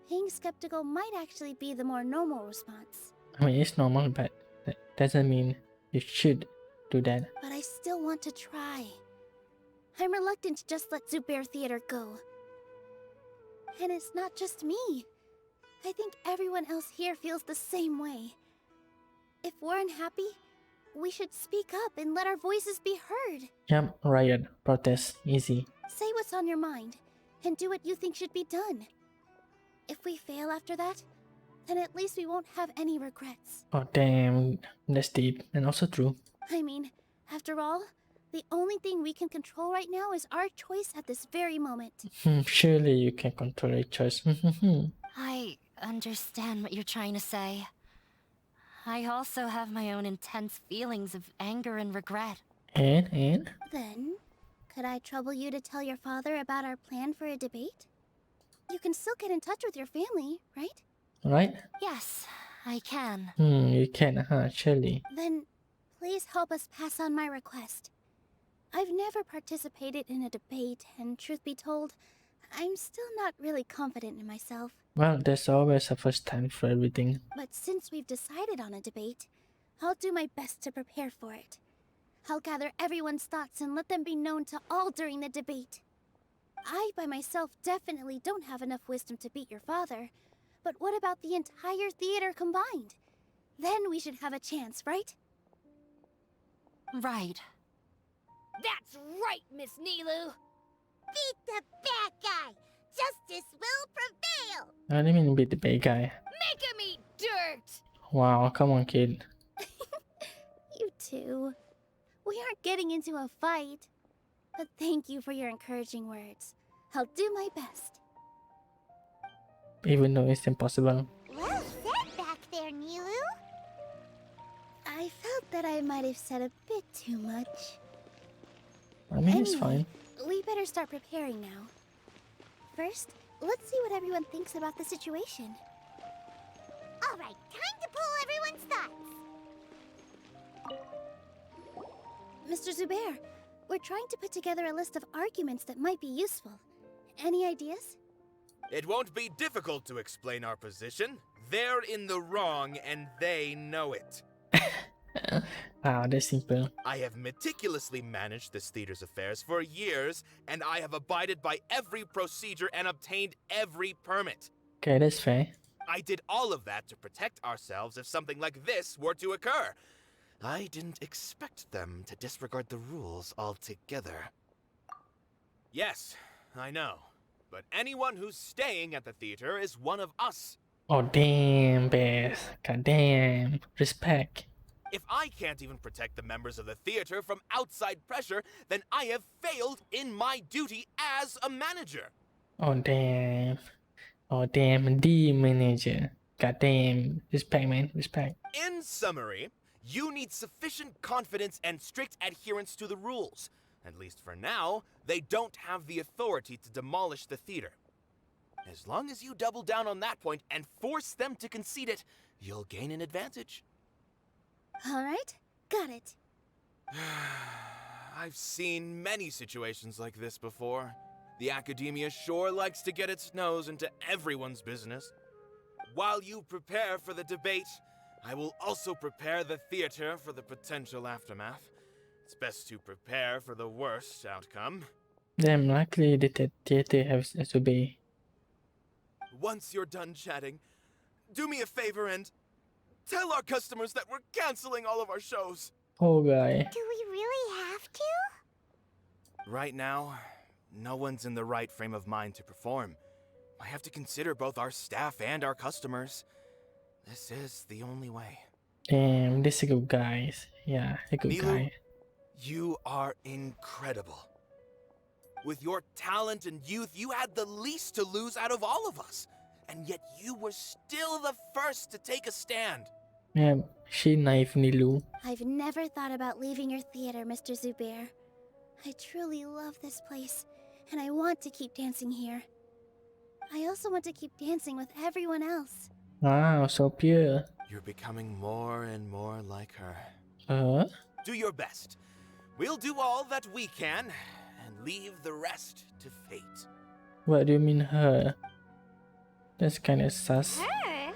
Being skeptical might actually be the more normal response. I mean, it's normal, but that doesn't mean you should do that. But I still want to try. I'm reluctant to just let Zubair Theater go. And it's not just me. I think everyone else here feels the same way. If we're unhappy, we should speak up and let our voices be heard. Yep, riot, protest, easy. Say what's on your mind, and do what you think should be done. If we fail after that, then at least we won't have any regrets. Oh damn, that's deep and also true. I mean, after all, the only thing we can control right now is our choice at this very moment. Surely you can control your choice. I understand what you're trying to say. I also have my own intense feelings of anger and regret. And? Then, could I trouble you to tell your father about our plan for a debate? You can still get in touch with your family, right? Right? Yes, I can. You can, surely. Then, please help us pass on my request. I've never participated in a debate, and truth be told, I'm still not really confident in myself. Well, there's always a first time for everything. But since we've decided on a debate, I'll do my best to prepare for it. I'll gather everyone's thoughts and let them be known to all during the debate. I, by myself, definitely don't have enough wisdom to beat your father. But what about the entire theater combined? Then we should have a chance, right? Right. That's right, Miss Nilou. Beat the bad guy. Justice will prevail. What do you mean beat the bad guy? Make him eat dirt. Wow, come on, kid. You too. We aren't getting into a fight. But thank you for your encouraging words. I'll do my best. Even though it's impossible. Well said back there, Nilou. I felt that I might have said a bit too much. I mean, it's fine. We better start preparing now. First, let's see what everyone thinks about the situation. All right, time to pull everyone's thoughts. Mr. Zubair, we're trying to put together a list of arguments that might be useful. Any ideas? It won't be difficult to explain our position. They're in the wrong, and they know it. Wow, that's simple. I have meticulously managed this theater's affairs for years, and I have abided by every procedure and obtained every permit. Okay, that's fair. I did all of that to protect ourselves if something like this were to occur. I didn't expect them to disregard the rules altogether. Yes, I know. But anyone who's staying at the theater is one of us. Oh damn, Beth. God damn. Respect. If I can't even protect the members of the theater from outside pressure, then I have failed in my duty as a manager. Oh damn. Oh damn, the manager. God damn. Respect, man. Respect. In summary, you need sufficient confidence and strict adherence to the rules. At least for now, they don't have the authority to demolish the theater. As long as you double down on that point and force them to concede it, you'll gain an advantage. Alright, got it. I've seen many situations like this before. The academia sure likes to get its nose into everyone's business. While you prepare for the debate, I will also prepare the theater for the potential aftermath. It's best to prepare for the worst outcome. Damn, luckily the theater has to be. Once you're done chatting, do me a favor and tell our customers that we're canceling all of our shows. Oh guy. Do we really have to? Right now, no one's in the right frame of mind to perform. I have to consider both our staff and our customers. This is the only way. Damn, this is a good guy. Yeah, a good Nilou, guy. you are incredible. With your talent and youth, you had the least to lose out of all of us. And yet you were still the first to take a stand. Yeah, she naive Nilou. I've never thought about leaving your theater, Mr. Zubair. I truly love this place, and I want to keep dancing here. I also want to keep dancing with everyone else. Wow, so pure. You're becoming more and more like her. Do your best. We'll do all that we can, and leave the rest to fate. What do you mean her? That's kind of sus. Her?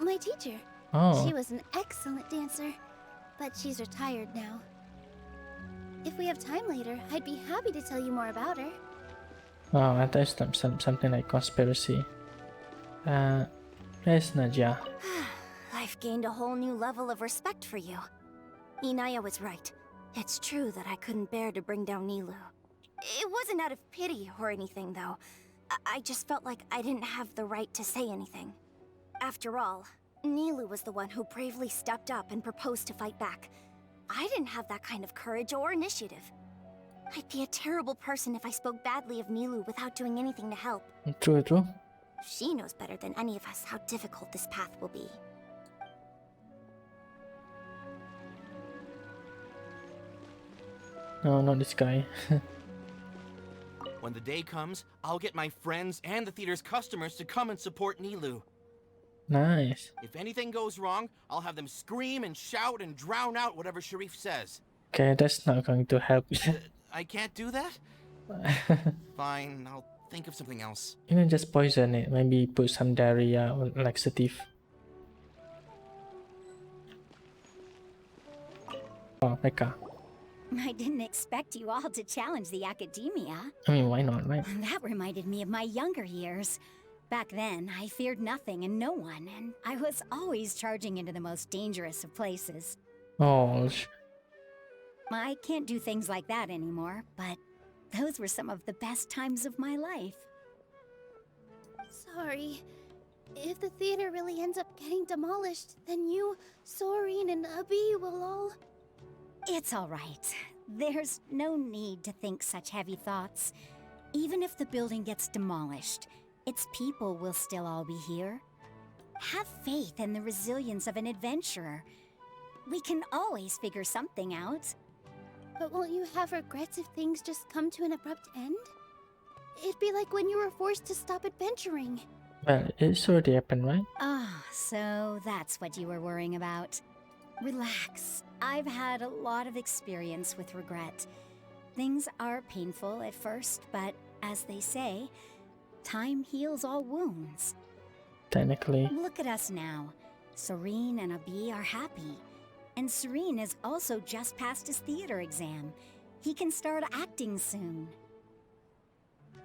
My teacher. Oh. She was an excellent dancer, but she's retired now. If we have time later, I'd be happy to tell you more about her. Oh, I thought it's something like conspiracy. Where's Nadia? I've gained a whole new level of respect for you. Inaya was right. It's true that I couldn't bear to bring down Nilou. It wasn't out of pity or anything, though. I just felt like I didn't have the right to say anything. After all, Nilou was the one who bravely stepped up and proposed to fight back. I didn't have that kind of courage or initiative. I'd be a terrible person if I spoke badly of Nilou without doing anything to help. True, true. She knows better than any of us how difficult this path will be. No, not this guy. When the day comes, I'll get my friends and the theater's customers to come and support Nilou. Nice. If anything goes wrong, I'll have them scream and shout and drown out whatever Sharif says. Okay, that's not going to help. I can't do that? Fine, I'll think of something else. You can just poison it. Maybe put some diarrhea or laxative. Oh, Mecca. I didn't expect you all to challenge the academia. I mean, why not, right? That reminded me of my younger years. Back then, I feared nothing and no one, and I was always charging into the most dangerous of places. Oh, I can't do things like that anymore, but those were some of the best times of my life. Sorry. If the theater really ends up getting demolished, then you, Soren, and Abi will all... It's all right. There's no need to think such heavy thoughts. Even if the building gets demolished, its people will still all be here. Have faith in the resilience of an adventurer. We can always figure something out. But won't you have regrets if things just come to an abrupt end? It'd be like when you were forced to stop adventuring. well, it's already happened, right? Ah, so that's what you were worrying about. Relax. I've had a lot of experience with regret. Things are painful at first, but as they say, time heals all wounds. Technically. Look at us now. Serene and Abi are happy. And Serene has also just passed his theater exam. He can start acting soon.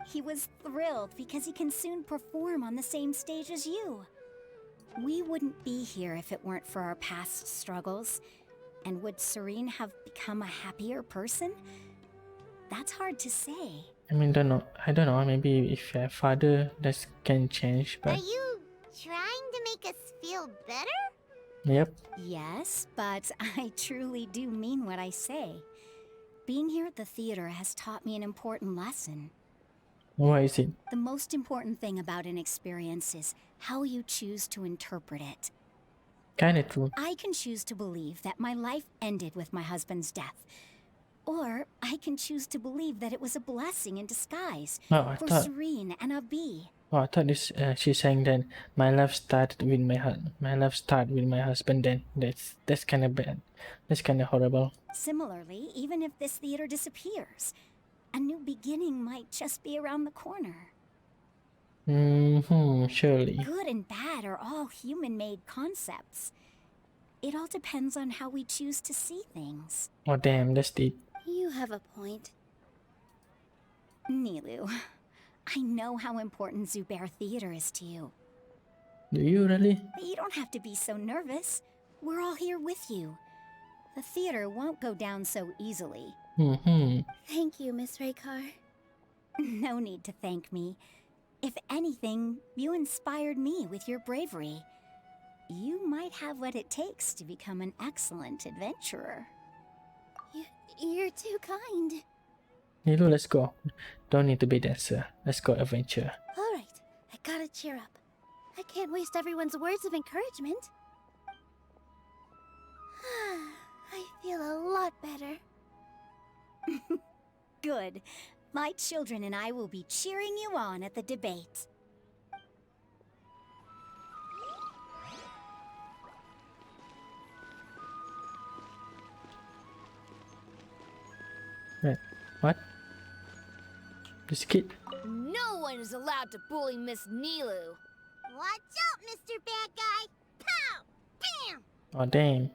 He was thrilled because he can soon perform on the same stage as you. We wouldn't be here if it weren't for our past struggles. And would Serene have become a happier person? That's hard to say. I mean, I don't know. Maybe if you have father, that can change. Are But you trying to make us feel better? yep. Yes, but I truly do mean what I say. Being here at the theater has taught me an important lesson. What is it? The most important thing about an experience is how you choose to interpret it. Kinda true. I can choose to believe that my life ended with my husband's death. Or I can choose to believe that it was a blessing in disguise Oh, I for thought. Serene and Abi. Oh, I thought this. She's saying that my life started with my life started with my husband. Then that's kind of bad. That's kind of horrible. Similarly, even if this theater disappears, a new beginning might just be around the corner. Surely. Good and bad are all human-made concepts. It all depends on how we choose to see things. Oh damn, that's deep. You have a point. Nilou, I know how important Zubair Theater is to you. Do you really? But you don't have to be so nervous. We're all here with you. The theater won't go down so easily. Thank you, Miss Raykar. No need to thank me. If anything, you inspired me with your bravery. You might have what it takes to become an excellent adventurer. You're too kind. Nilou, let's go. Don't need to be dancer. Let's go adventure. All right, I gotta cheer up. I can't waste everyone's words of encouragement. I feel a lot better. Good. My children and I will be cheering you on at the debate. Wait, what? This kid? No one is allowed to bully Miss Nilou. Watch out, Mr. Bad Guy! Pow! Bam! Oh damn.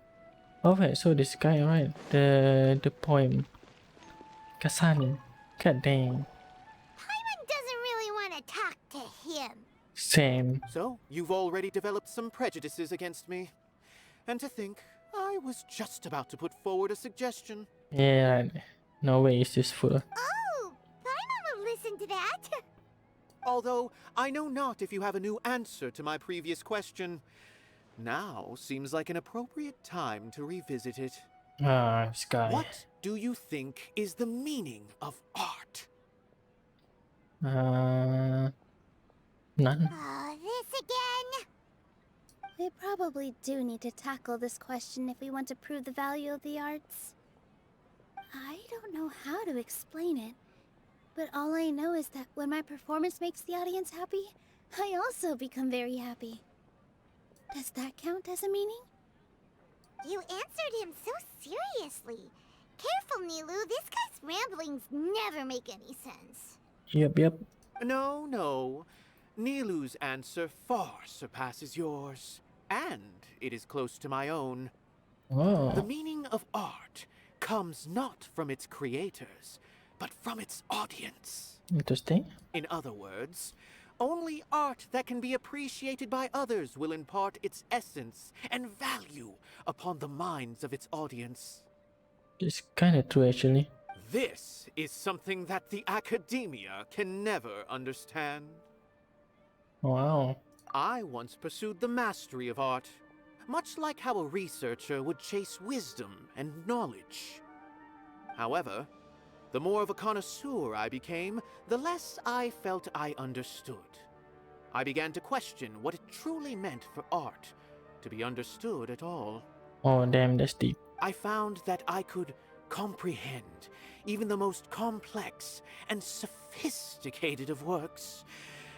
Oh wait, so this guy, right? The poem. Kazan. God damn. Paimon doesn't really want to talk to him. Same. So, you've already developed some prejudices against me. And to think, I was just about to put forward a suggestion. Yeah, no way it's useful. Oh, Paimon will listen to that. Although, I know not if you have a new answer to my previous question. Now seems like an appropriate time to revisit it. Ah, this guy. What do you think is the meaning of art? None. Oh, this again? We probably do need to tackle this question if we want to prove the value of the arts. I don't know how to explain it, but all I know is that when my performance makes the audience happy, I also become very happy. Does that count as a meaning? You answered him so seriously. Careful, Nilou. This guy's ramblings never make any sense. Yep. No. Nilou's answer far surpasses yours. And it is close to my own. Oh. The meaning of art comes not from its creators, but from its audience. Interesting. In other words, only art that can be appreciated by others will impart its essence and value upon the minds of its audience. It's kind of true, actually. This is something that the academia can never understand. Wow. I once pursued the mastery of art, much like how a researcher would chase wisdom and knowledge. However, the more of a connoisseur I became, the less I felt I understood. I began to question what it truly meant for art to be understood at all. Oh damn, that's deep. I found that I could comprehend even the most complex and sophisticated of works,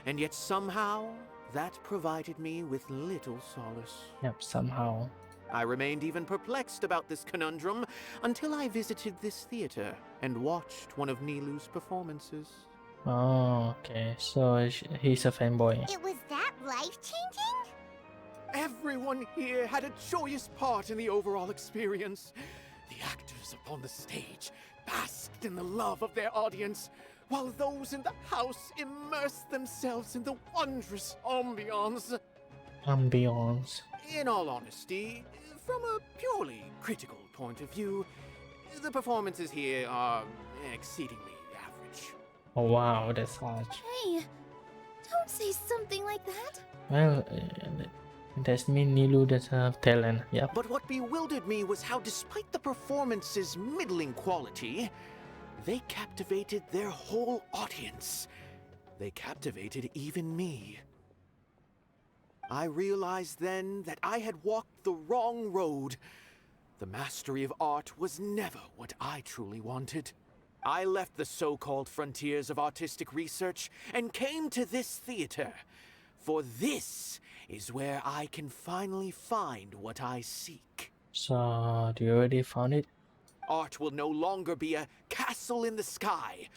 and yet somehow that provided me with little solace. Yep, somehow. I remained even perplexed about this conundrum until I visited this theater and watched one of Nilou's performances. Oh, okay. So he's a fanboy. It was that life-changing? Everyone here had a joyous part in the overall experience. The actors upon the stage basked in the love of their audience, while those in the house immersed themselves in the wondrous ambiance. Ambiance. In all honesty, from a purely critical point of view, the performances here are exceedingly average. Oh wow, that's harsh. Hey, don't say something like that. Well, that means Nilou does have talent. Yep. But what bewildered me was how, despite the performance's middling quality, they captivated their whole audience. They captivated even me. I realized then that I had walked the wrong road. The mastery of art was never what I truly wanted. I left the so-called frontiers of artistic research and came to this theater. For this is where I can finally find what I seek. So, do you already found it? Art will no longer be a castle in the sky.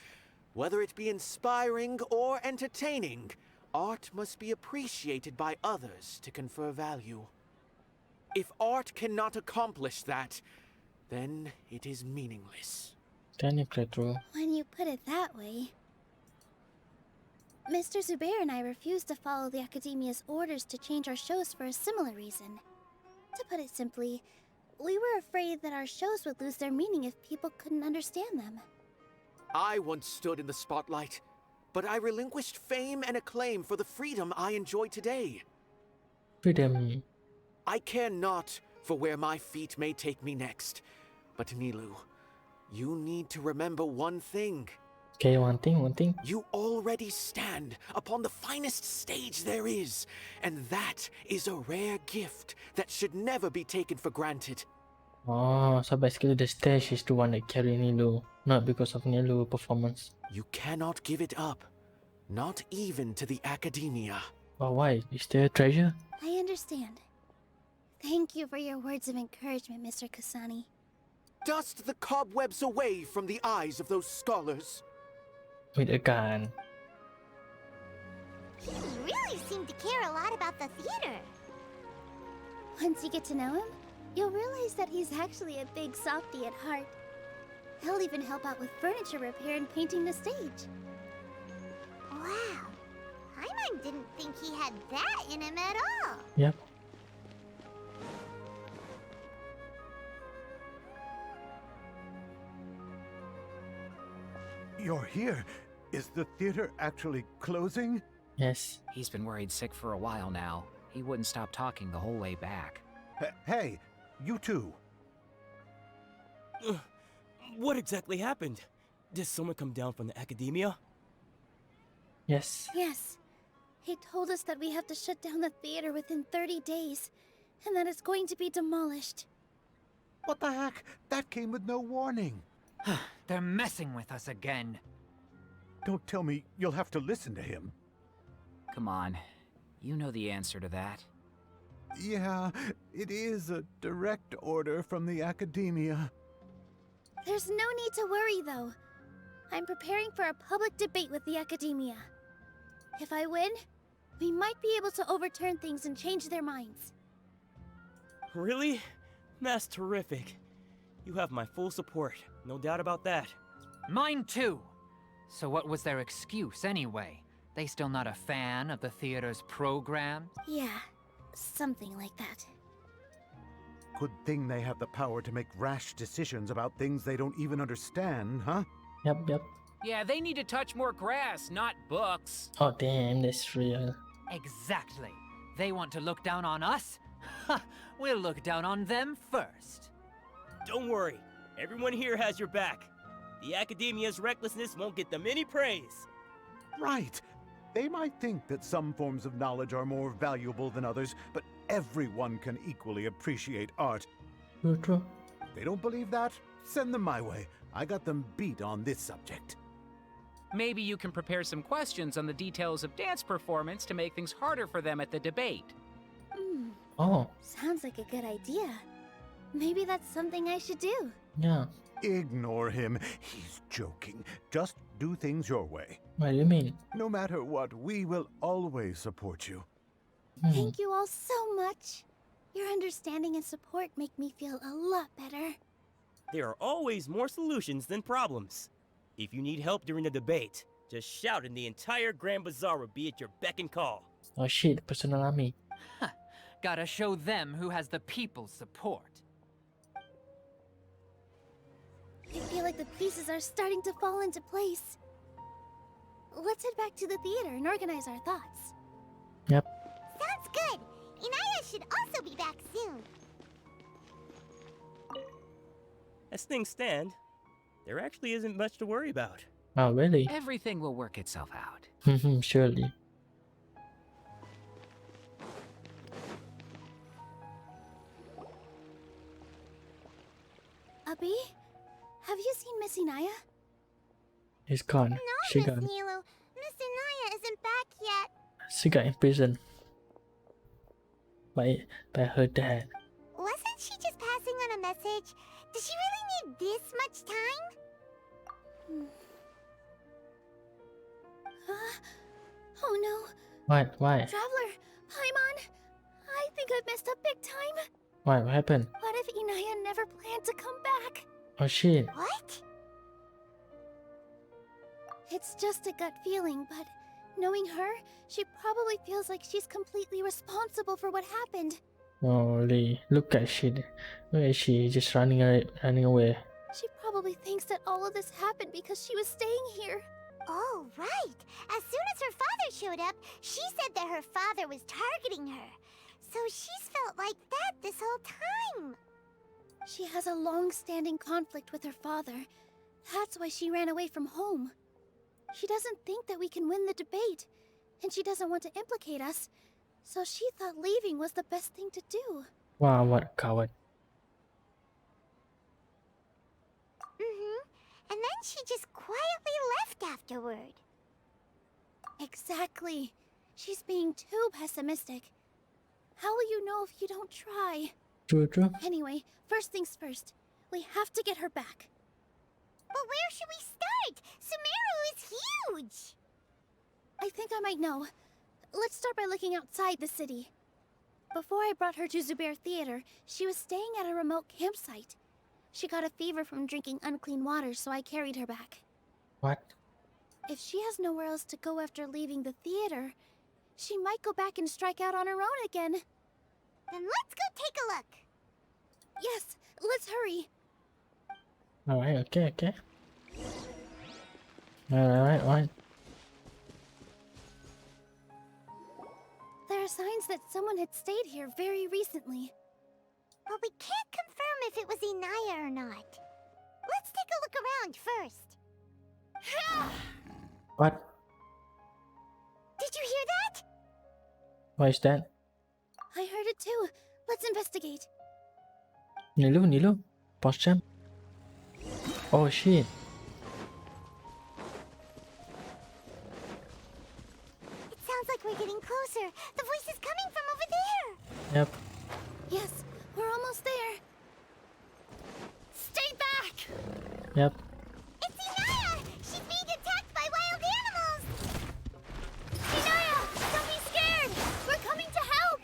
Whether it be inspiring or entertaining, art must be appreciated by others to confer value. If art cannot accomplish that, then it is meaningless. Technically true. When you put it that way. Mr. Zubair and I refused to follow the Academia's orders to change our shows for a similar reason. To put it simply, we were afraid that our shows would lose their meaning if people couldn't understand them. I once stood in the spotlight, but I relinquished fame and acclaim for the freedom I enjoy today. Freedom. I care not for where my feet may take me next, but Nilou, you need to remember one thing. Okay, one thing. You already stand upon the finest stage there is, and that is a rare gift that should never be taken for granted. Oh, so basically the stage is the one that carry Nilou, not because of Nilou performance. You cannot give it up, not even to the Academia. But why? Is there a treasure? I understand. Thank you for your words of encouragement, Mr. Kasani. Dust the cobwebs away from the eyes of those scholars. With a gun. He really seemed to care a lot about the theater. Once you get to know him, you'll realize that he's actually a big softie at heart. He'll even help out with furniture repair and painting the stage. Wow. Paimon didn't think he had that in him at all. Yep. You're here. Is the theater actually closing? Yes. He's been worried sick for a while now. He wouldn't stop talking the whole way back. Hey, you two. What exactly happened? Did someone come down from the Academia? Yes. Yes. He told us that we have to shut down the theater within 30 days, and that it's going to be demolished. What the heck? That came with no warning. They're messing with us again. Don't tell me you'll have to listen to him. Come on. You know the answer to that. Yeah, it is a direct order from the Academia. There's no need to worry, though. I'm preparing for a public debate with the Academia. If I win, we might be able to overturn things and change their minds. Really? That's terrific. You have my full support, no doubt about that. Mine too. So what was their excuse anyway? They still not a fan of the theater's program? Yeah, something like that. Good thing they have the power to make rash decisions about things they don't even understand, huh? Yep. Yeah, they need to touch more grass, not books. Oh damn, that's real. Exactly. They want to look down on us? Ha! We'll look down on them first. Don't worry, everyone here has your back. The Academia's recklessness won't get them any praise. Right. They might think that some forms of knowledge are more valuable than others, but everyone can equally appreciate art. True. If they don't believe that, send them my way. I got them beat on this subject. Maybe you can prepare some questions on the details of dance performance to make things harder for them at the debate. Oh. Sounds like a good idea. Maybe that's something I should do. Yeah. Ignore him. He's joking. Just do things your way. What do you mean? No matter what, we will always support you. Thank you all so much. Your understanding and support make me feel a lot better. There are always more solutions than problems. If you need help during the debate, just shout and the entire Grand Bazaar will be at your beck and call. Oh shit, personal army. Gotta show them who has the people's support. I feel like the pieces are starting to fall into place. Let's head back to the theater and organize our thoughts. Yep. Sounds good. Inaya should also be back soon. As things stand, there actually isn't much to worry about. Oh, really? Everything will work itself out. Surely. Abby, have you seen Miss Inaya? He's gone. No, She Miss got. Nilou. Miss Inaya isn't back yet. She got imprisoned by her dad. Wasn't she just passing on a message? Does she really need this much time? Oh no. What? Why? Traveler, Paimon, I think I've messed up big time. Why? What happened? What if Inaya never planned to come back? Oh shit. What? It's just a gut feeling, but knowing her, she probably feels like she's completely responsible for what happened. Holy, look at shit. Where is she? Just running away. She probably thinks that all of this happened because she was staying here. Oh, right. As soon as her father showed up, she said that her father was targeting her. So she's felt like that this whole time. She has a long-standing conflict with her father. That's why she ran away from home. She doesn't think that we can win the debate, and she doesn't want to implicate us, so she thought leaving was the best thing to do. Wow, what a coward. And then she just quietly left afterward. Exactly. She's being too pessimistic. How will you know if you don't try? True. Anyway, first things first. We have to get her back. But where should we start? Sumeru is huge! I think I might know. Let's start by looking outside the city. Before I brought her to Zubair Theater, she was staying at a remote campsite. She got a fever from drinking unclean water, so I carried her back. What? If she has nowhere else to go after leaving the theater, she might go back and strike out on her own again. Then let's go take a look. Yes, let's hurry. Alright, okay. Alright. There are signs that someone had stayed here very recently. But we can't confirm if it was Inaya or not. Let's take a look around first. What? Did you hear that? What is that? I heard it too. Let's investigate. Nilou? Post-jam? Oh shit. It sounds like we're getting closer. The voice is coming from over there. Yep. Yes, we're almost there. Stay back! Yep. It's Inaya! She's being attacked by wild animals! Inaya, don't be scared! We're coming to help!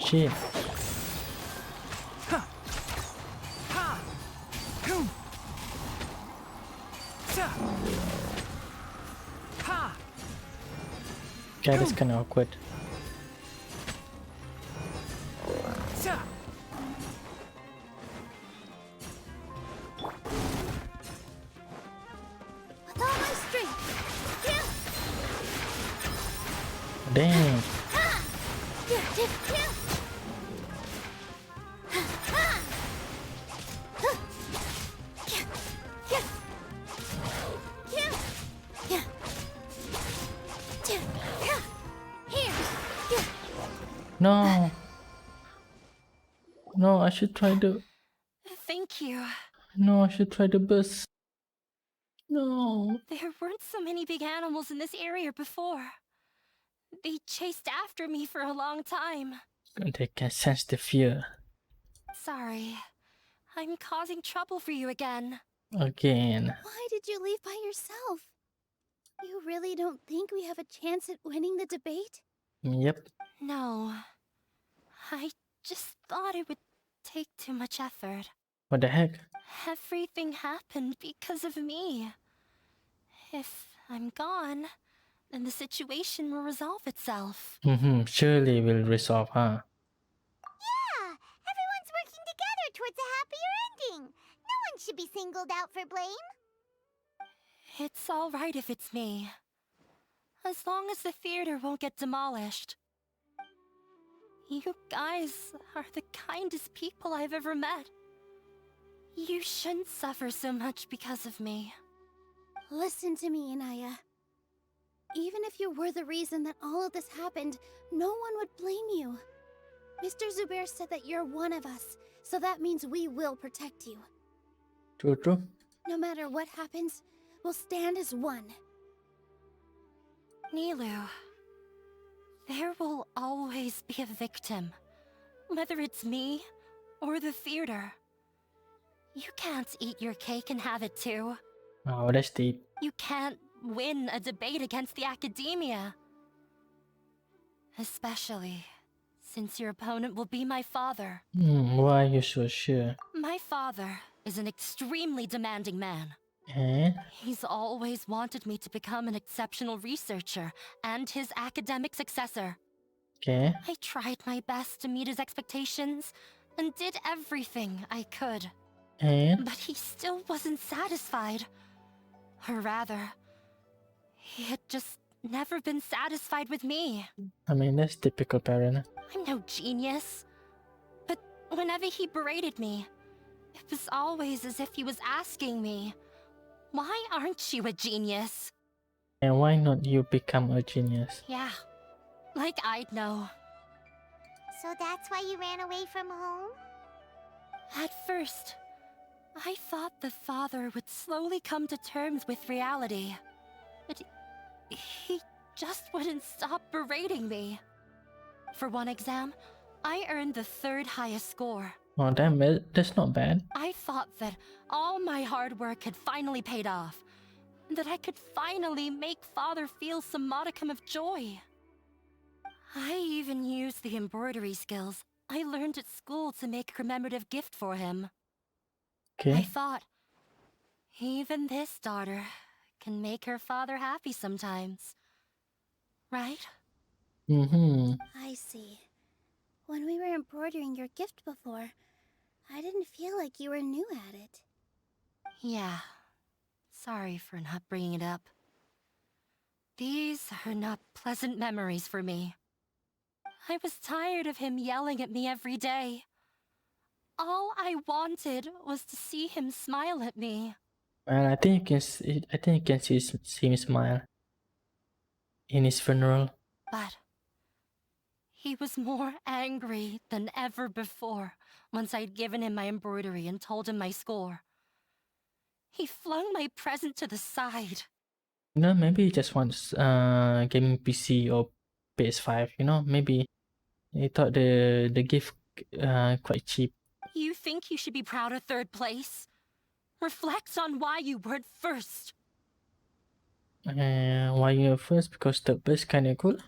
Shit. Okay, that's kinda awkward. With all my strength. Damn. No. No, I should try the... Thank you. No, I should try the bus. No. There weren't so many big animals in this area before. They chased after me for a long time. They can sense the fear. Sorry. I'm causing trouble for you again. Again. Why did you leave by yourself? You really don't think we have a chance at winning the debate? Yep. No. I just thought it would take too much effort. What the heck? Everything happened because of me. If I'm gone, then the situation will resolve itself. Surely will resolve, huh? Yeah, everyone's working together towards a happier ending. No one should be singled out for blame. It's all right if it's me. As long as the theater won't get demolished. You guys are the kindest people I've ever met. You shouldn't suffer so much because of me. Listen to me, Inaya. Even if you were the reason that all of this happened, no one would blame you. Mr. Zubair said that you're one of us, so that means we will protect you. True. No matter what happens, we'll stand as one. Nilou, there will always be a victim. Whether it's me or the theater. You can't eat your cake and have it too. Oh, that's deep. You can't win a debate against the academia. Especially since your opponent will be my father. Why are you so sure? My father is an extremely demanding man. Eh? He's always wanted me to become an exceptional researcher and his academic successor. Okay. I tried my best to meet his expectations and did everything I could. And? But he still wasn't satisfied. Or rather, he had just never been satisfied with me. I mean, that's typical parent. I'm no genius. But whenever he berated me, it was always as if he was asking me, why aren't you a genius? And why not you become a genius? Yeah, like I'd know. So that's why you ran away from home? At first, I thought the father would slowly come to terms with reality. But he just wouldn't stop berating me. For one exam, I earned the 3rd highest score. Oh, damn, that's not bad. I thought that all my hard work had finally paid off. That I could finally make father feel some modicum of joy. I even used the embroidery skills I learned at school to make a commemorative gift for him. Okay. I thought, even this daughter can make her father happy sometimes. Right? I see. When we were embroidering your gift before, I didn't feel like you were new at it. Yeah. Sorry for not bringing it up. These are not pleasant memories for me. I was tired of him yelling at me every day. All I wanted was to see him smile at me. Well, I think you can see him smile in his funeral. But he was more angry than ever before once I'd given him my embroidery and told him my score. He flung my present to the side. You know, maybe he just wants gaming PC or PS5. You know, maybe he thought the gift quite cheap. You think you should be proud of 3rd place? Reflect on why you weren't first. Why you're first? Because third place kinda cool.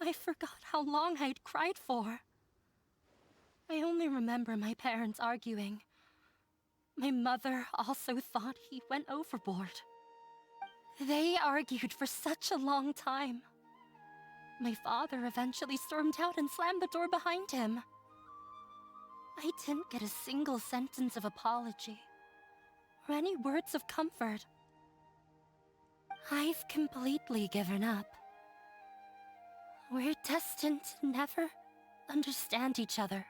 I forgot how long I'd cried for. I only remember my parents arguing. My mother also thought he went overboard. They argued for such a long time. My father eventually stormed out and slammed the door behind him. I didn't get a single sentence of apology or any words of comfort. I've completely given up. We're destined to never understand each other.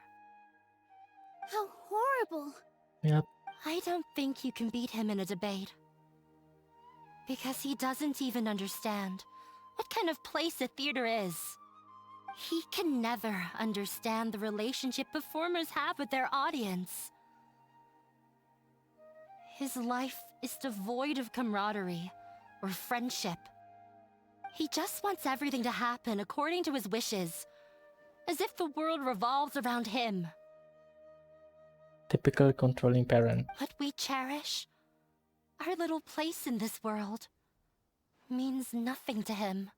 How horrible! Yep. I don't think you can beat him in a debate. Because he doesn't even understand what kind of place a theater is. He can never understand the relationship performers have with their audience. His life is devoid of camaraderie or friendship. He just wants everything to happen according to his wishes, as if the world revolves around him. Typical controlling parent. What we cherish, our little place in this world, means nothing to him.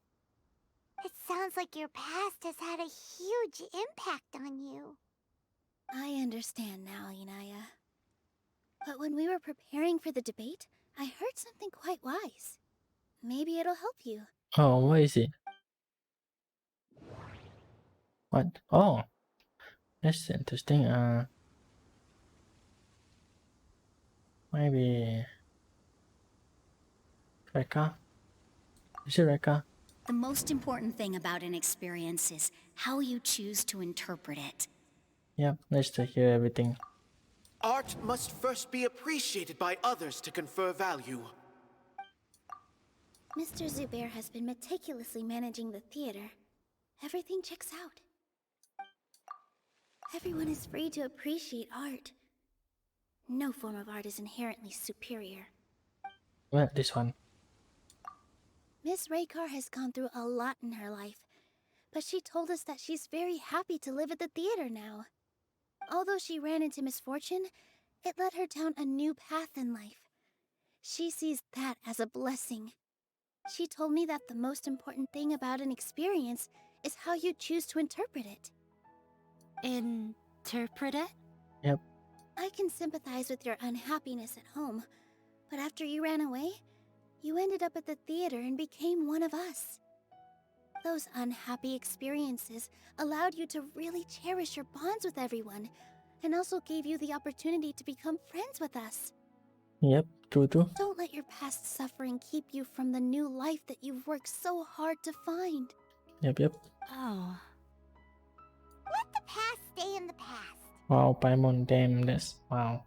It sounds like your past has had a huge impact on you. I understand now, Inaya. But when we were preparing for the debate, I heard something quite wise. Maybe it'll help you. Oh, what is it? What? Oh, that's interesting. Maybe Rekka. Is it Rekka? The most important thing about an experience is how you choose to interpret it. Yep, let's hear everything. Art must first be appreciated by others to confer value. Mr. Zubair has been meticulously managing the theater. Everything checks out. Everyone is free to appreciate art. No form of art is inherently superior. Well, this one. Miss Raykar has gone through a lot in her life, but she told us that she's very happy to live at the theater now. Although she ran into misfortune, it led her down a new path in life. She sees that as a blessing. She told me that the most important thing about an experience is how you choose to interpret it. Interpret it? Yep. I can sympathize with your unhappiness at home, but after you ran away, you ended up at the theater and became one of us. Those unhappy experiences allowed you to really cherish your bonds with everyone, and also gave you the opportunity to become friends with us. Yep, true. Don't let your past suffering keep you from the new life that you've worked so hard to find. Yep. Oh. Let the past stay in the past. Wow, Paimon, damn, that's wow.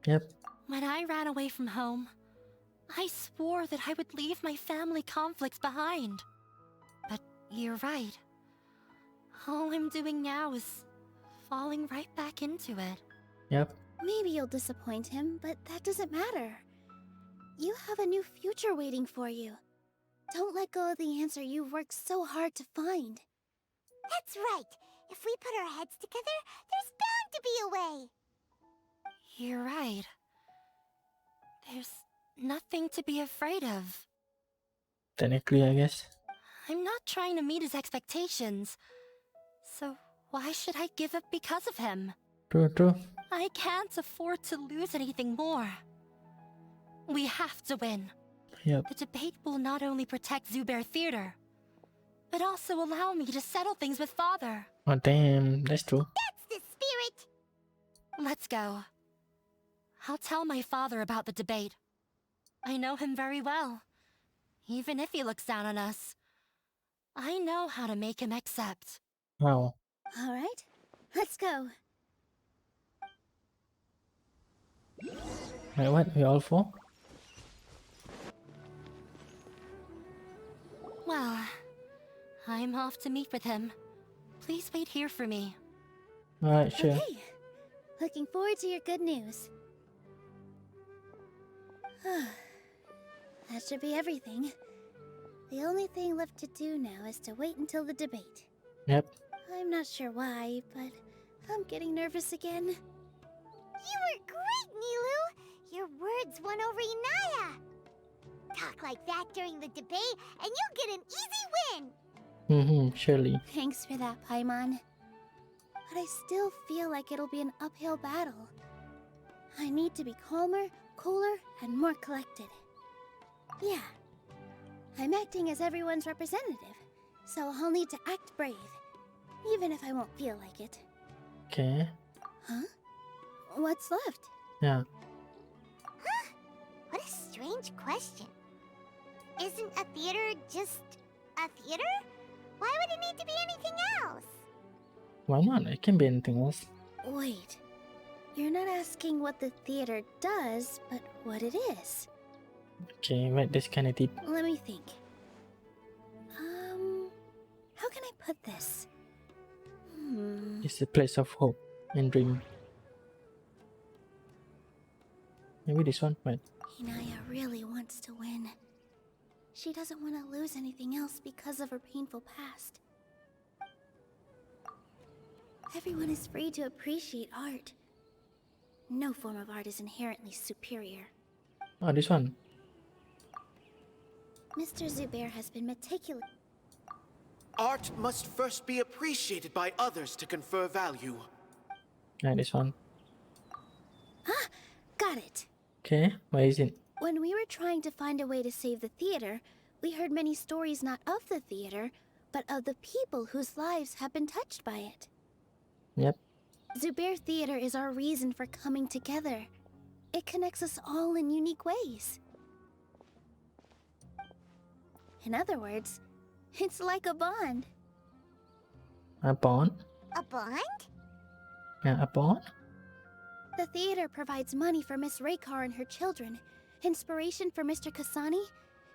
Yep. When I ran away from home, I swore that I would leave my family conflicts behind. But you're right. All I'm doing now is falling right back into it. Yep. Maybe you'll disappoint him, but that doesn't matter. You have a new future waiting for you. Don't let go of the answer you've worked so hard to find. That's right. If we put our heads together, there's bound to be a way. You're right. There's nothing to be afraid of. Technically, I guess. I'm not trying to meet his expectations. So why should I give up because of him? True. I can't afford to lose anything more. We have to win. Yep. The debate will not only protect Zubair Theater, but also allow me to settle things with Father. Oh, damn, that's true. That's the spirit. Let's go. I'll tell my father about the debate. I know him very well. Even if he looks down on us, I know how to make him accept. Wow. All right, let's go. Wait, what? We all four? Well, I'm off to meet with him. Please wait here for me. Alright, sure. Okay. Looking forward to your good news. That should be everything. The only thing left to do now is to wait until the debate. Yep. I'm not sure why, but I'm getting nervous again. You were great, Nilou. Your words won over Inaya. Talk like that during the debate, and you'll get an easy win. Surely. Thanks for that, Paimon. But I still feel like it'll be an uphill battle. I need to be calmer, cooler, and more collected. Yeah. I'm acting as everyone's representative, so I'll need to act brave, even if I won't feel like it. Okay. Huh? What's left? Yeah. Huh? What a strange question. Isn't a theater just a theater? Why would it need to be anything else? Why not? It can be anything else. Wait. You're not asking what the theater does, but what it is. Okay, wait, that's kinda deep. Let me think. How can I put this? It's a place of hope and dream. Maybe this one? Wait. Inaya really wants to win. She doesn't want to lose anything else because of her painful past. Everyone is free to appreciate art. No form of art is inherently superior. Oh, this one. Mr. Zubair has been meticulous. Art must first be appreciated by others to confer value. Yeah, this one. Got it. Okay, what is it? When we were trying to find a way to save the theater, we heard many stories not of the theater, but of the people whose lives have been touched by it. Yep. Zubair Theater is our reason for coming together. It connects us all in unique ways. In other words, it's like a bond. A bond? A bond? Yeah, a bond? The theater provides money for Miss Raykar and her children, inspiration for Mr. Kasani,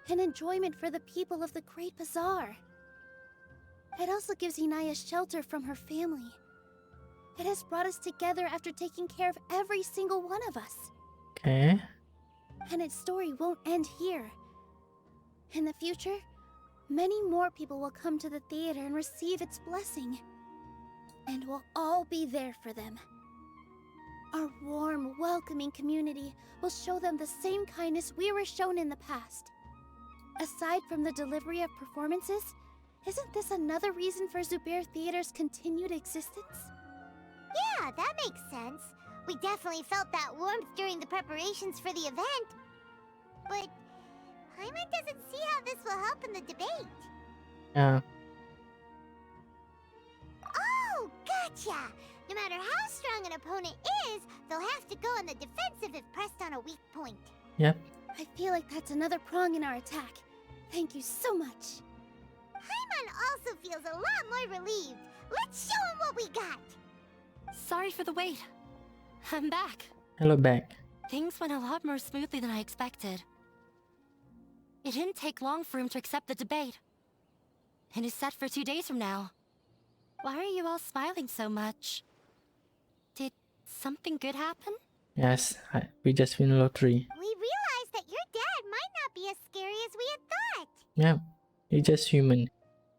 and enjoyment for the people of the Great Bazaar. It also gives Inaya shelter from her family. It has brought us together after taking care of every single one of us. Okay. And its story won't end here. In the future, many more people will come to the theater and receive its blessing. And we'll all be there for them. Our warm, welcoming community will show them the same kindness we were shown in the past. Aside from the delivery of performances, isn't this another reason for Zubair Theater's continued existence? Yeah, that makes sense. We definitely felt that warmth during the preparations for the event. But Paimon doesn't see how this will help in the debate. Yeah. Oh, gotcha! No matter how strong an opponent is, they'll have to go on the defensive if pressed on a weak point. Yep. I feel like that's another prong in our attack. Thank you so much. Paimon also feels a lot more relieved. Let's show him what we got! Sorry for the wait. I'm back. Hello back. Things went a lot more smoothly than I expected. It didn't take long for him to accept the debate. It is set for 2 days from now. Why are you all smiling so much? Did something good happen? Yes, we just win lottery. We realized that your dad might not be as scary as we had thought. Yeah, he's just human.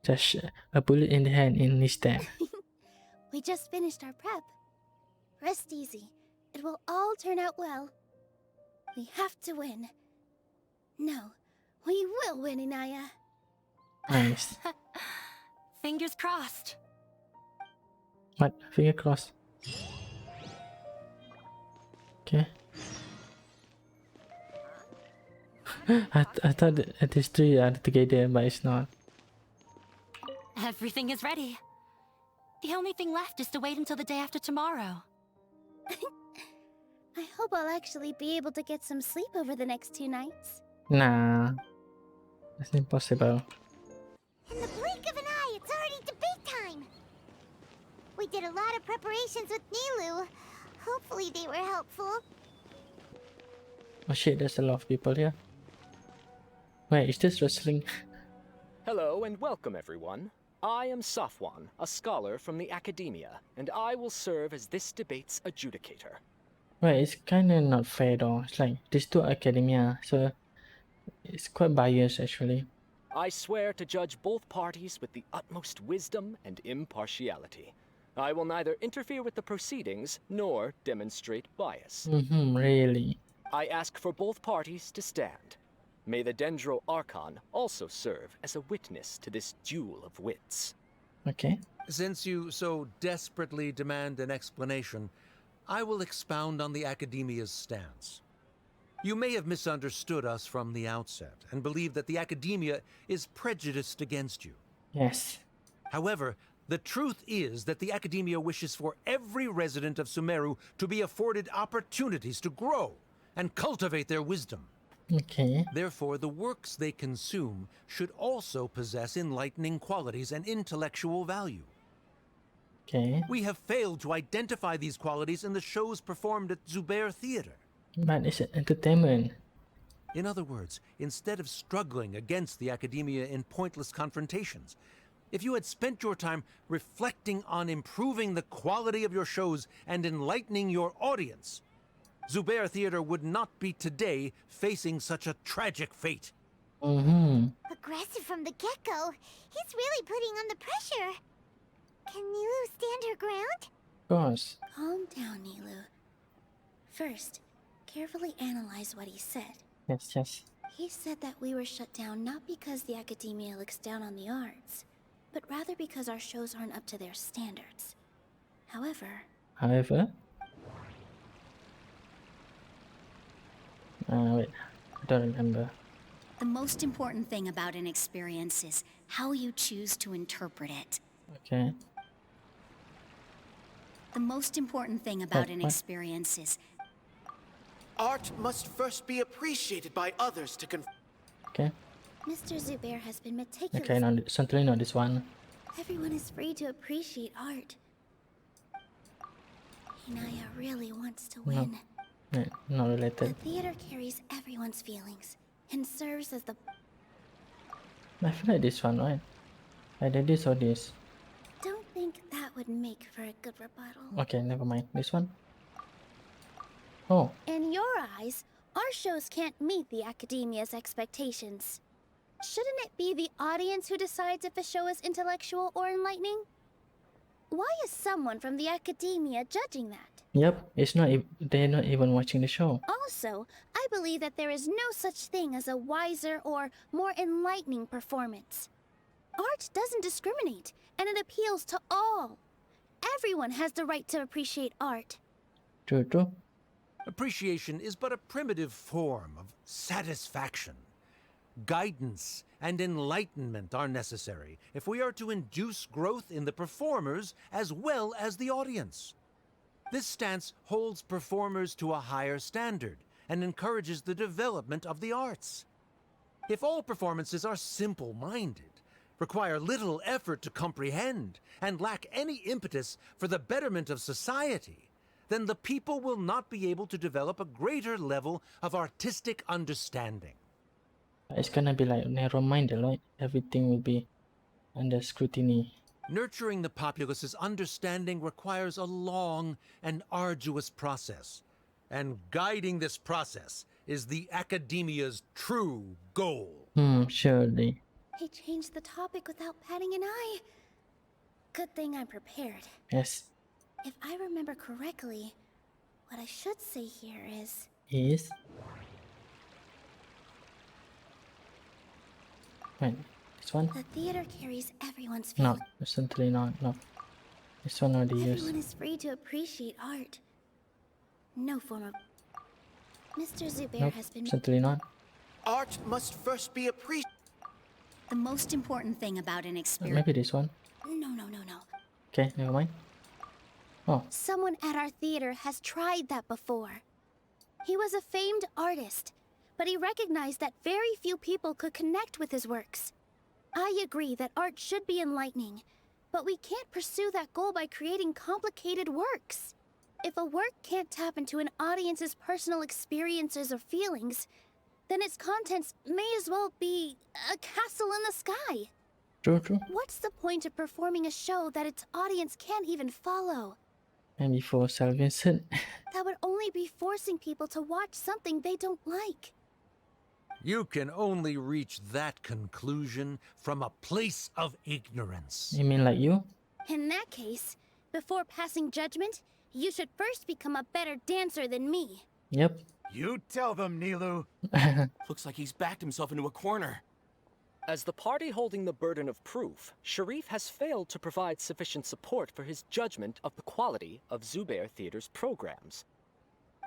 Just a bullet in the hand in his dad. We just finished our prep. Rest easy. It will all turn out well. We have to win. No, we will win, Inaya. Nice. Fingers crossed. What? Finger crossed. Okay. I thought that these three are together, but it's not. Everything is ready. The only thing left is to wait until the day after tomorrow. I hope I'll actually be able to get some sleep over the next 2 nights. Nah. That's impossible. In the blink of an eye, it's already debate time! We did a lot of preparations with Nilou. Hopefully they were helpful. Oh shit, there's a lot of people here. Wait, is this wrestling? Hello and welcome everyone. I am Safwan, a scholar from the academia, and I will serve as this debate's adjudicator. Wait, it's kinda not fair though. It's like these two academia, so it's quite biased actually. I swear to judge both parties with the utmost wisdom and impartiality. I will neither interfere with the proceedings nor demonstrate bias. Really? I ask for both parties to stand. May the Dendro Archon also serve as a witness to this duel of wits. Okay. Since you so desperately demand an explanation, I will expound on the Academia's stance. You may have misunderstood us from the outset and believe that the Academia is prejudiced against you. Yes. However, the truth is that the Academia wishes for every resident of Sumeru to be afforded opportunities to grow and cultivate their wisdom. Okay. Therefore, the works they consume should also possess enlightening qualities and intellectual value. Okay. We have failed to identify these qualities in the shows performed at Zubair Theater. But it's entertainment. In other words, instead of struggling against the Academia in pointless confrontations, if you had spent your time reflecting on improving the quality of your shows and enlightening your audience, Zubair Theater would not be today facing such a tragic fate. Aggressive from the get-go. He's really putting on the pressure. Can Nilou stand her ground? Of course. Calm down, Nilou. First, carefully analyze what he said. Yes. He said that we were shut down not because the academia looks down on the arts, but rather because our shows aren't up to their standards. However, wait, I don't remember. The most important thing about an experience is how you choose to interpret it. Okay. The most important thing about an experience is Art must first be appreciated by others to Okay. Mr. Zubair has been meticulous. Okay, no, certainly not this one. Everyone is free to appreciate art. Inaya really wants to win. No, not The related. theater carries everyone's feelings and serves as the... I feel like this one, right? Either this or this. Don't think that would make for a good rebuttal. Okay, never mind. This one? Oh, In your eyes, our shows can't meet the academia's expectations. Shouldn't it be the audience who decides if a show is intellectual or enlightening? Why is someone from the academia judging that? yep. It's not. They're not even watching the show. Also, I believe that there is no such thing as a wiser or more enlightening performance. Art doesn't discriminate, and it appeals to all. Everyone has the right to appreciate art. True. Appreciation is but a primitive form of satisfaction. Guidance and enlightenment are necessary if we are to induce growth in the performers as well as the audience. This stance holds performers to a higher standard and encourages the development of the arts. If all performances are simple-minded, require little effort to comprehend, and lack any impetus for the betterment of society, then the people will not be able to develop a greater level of artistic understanding. It's gonna be like narrow-minded, right? Everything will be under scrutiny. Nurturing the populace's understanding requires a long and arduous process, and guiding this process is the academia's true goal. Surely. He changed the topic without batting an eye. Good thing I'm prepared. Yes. If I remember correctly, what I should say here is... Wait, this one? The theater carries everyone's No, feelings. certainly not. No. This one already used. Everyone is free to appreciate art. No form of... Mr. Zubair Nope, has been... certainly not. Art must first be appreciated. the most important thing about an experience. Maybe this one. No. Okay, never mind. Oh, Someone at our theater has tried that before. He was a famed artist, but he recognized that very few people could connect with his works. I agree that art should be enlightening, but we can't pursue that goal by creating complicated works. If a work can't tap into an audience's personal experiences or feelings, then its contents may as well be a castle in the sky. true. What's the point of performing a show that its audience can't even follow? And before St. Vincent. That would only be forcing people to watch something they don't like. You can only reach that conclusion from a place of ignorance. You mean like you? In that case, before passing judgment, you should first become a better dancer than me. Yep. You tell them, Nilou. Looks like he's backed himself into a corner. As the party holding the burden of proof, Sharif has failed to provide sufficient support for his judgment of the quality of Zubair Theater's programs.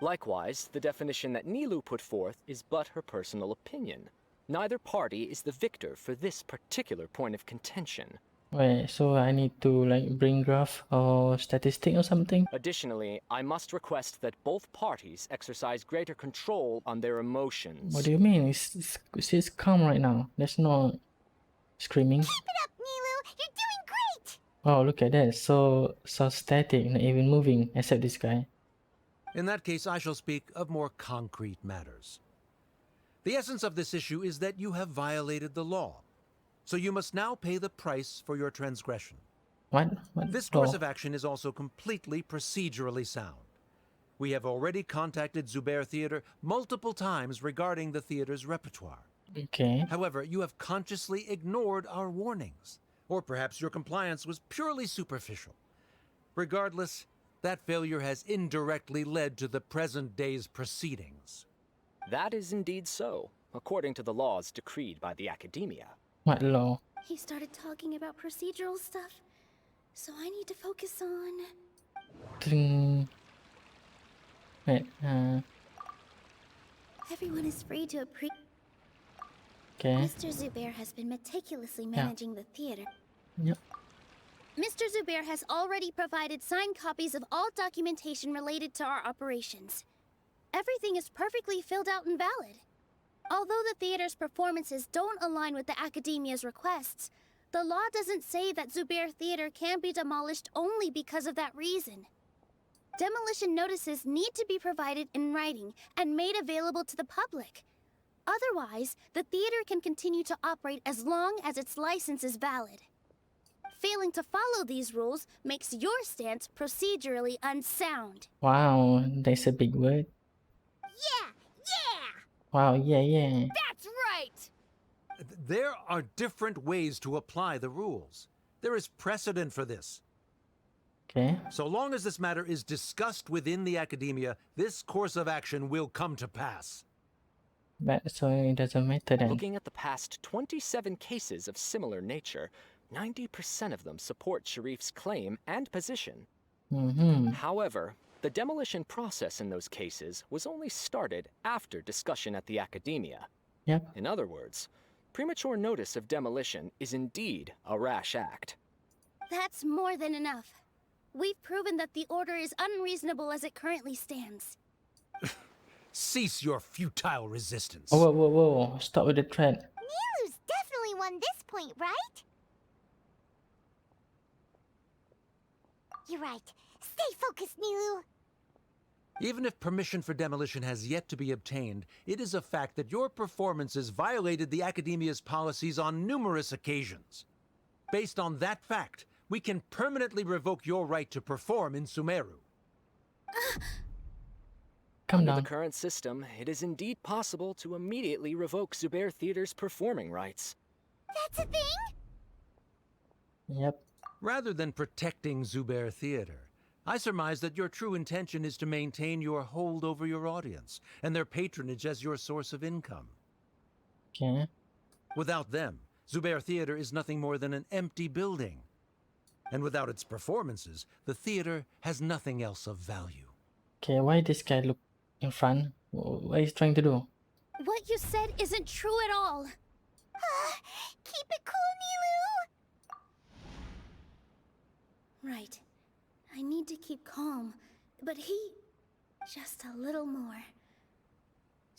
Likewise, the definition that Nilou put forth is but her personal opinion. Neither party is the victor for this particular point of contention. Wait, so I need to like bring graph or statistic or something? Additionally, I must request that both parties exercise greater control on their emotions. What do you mean? It's calm right now. There's no screaming. Keep it up, Nilou! You're doing great! Oh, look at that. So static, not even moving, except this guy. In that case, I shall speak of more concrete matters. The essence of this issue is that you have violated the law. So you must now pay the price for your transgression. What? This course of action is also completely procedurally sound. We have already contacted Zubair Theater multiple times regarding the theater's repertoire. Okay. However, you have consciously ignored our warnings. Or perhaps your compliance was purely superficial. Regardless, That failure has indirectly led to the present day's proceedings. That is indeed so, according to the laws decreed by the Academia. What law? He started talking about procedural stuff, so I need to focus on... Ding. Wait, Everyone is free to appreciate... okay. Mr. Zubair has been meticulously managing the theater. Yep. Mr. Zubair has already provided signed copies of all documentation related to our operations. Everything is perfectly filled out and valid. Although the theater's performances don't align with the Academia's requests, the law doesn't say that Zubair Theater can be demolished only because of that reason. Demolition notices need to be provided in writing and made available to the public. Otherwise, the theater can continue to operate as long as its license is valid. Failing to follow these rules makes your stance procedurally unsound. Wow, that's a big word. Yeah, yeah! Wow, yeah. That's right! There are different ways to apply the rules. There is precedent for this. Okay. So long as this matter is discussed within the Academia, this course of action will come to pass. But so it doesn't matter then. Looking at the past 27 cases of similar nature, 90% of them support Sharif's claim and position. However, the demolition process in those cases was only started after discussion at the Academia. Yep. In other words, premature notice of demolition is indeed a rash act. That's more than enough. We've proven that the order is unreasonable as it currently stands. Cease your futile resistance. Oh, whoa. Stop with the threat. Nilou's definitely won this point, right? You're right. Stay focused, Nilou. Even if permission for demolition has yet to be obtained, it is a fact that your performances violated the Academia's policies on numerous occasions. Based on that fact, we can permanently revoke your right to perform in Sumeru. Under the current system, it is indeed possible to immediately revoke Zubair Theater's performing rights. That's a thing? Yep. Rather than protecting Zubair Theater, I surmise that your true intention is to maintain your hold over your audience and their patronage as your source of income. Okay. Without them, Zubair Theater is nothing more than an empty building. And without its performances, the theater has nothing else of value. Okay, why this guy look in front? What he's trying to do? What you said isn't true at all. Keep it cool, Nilou. Right. I need to keep calm, but just a little more.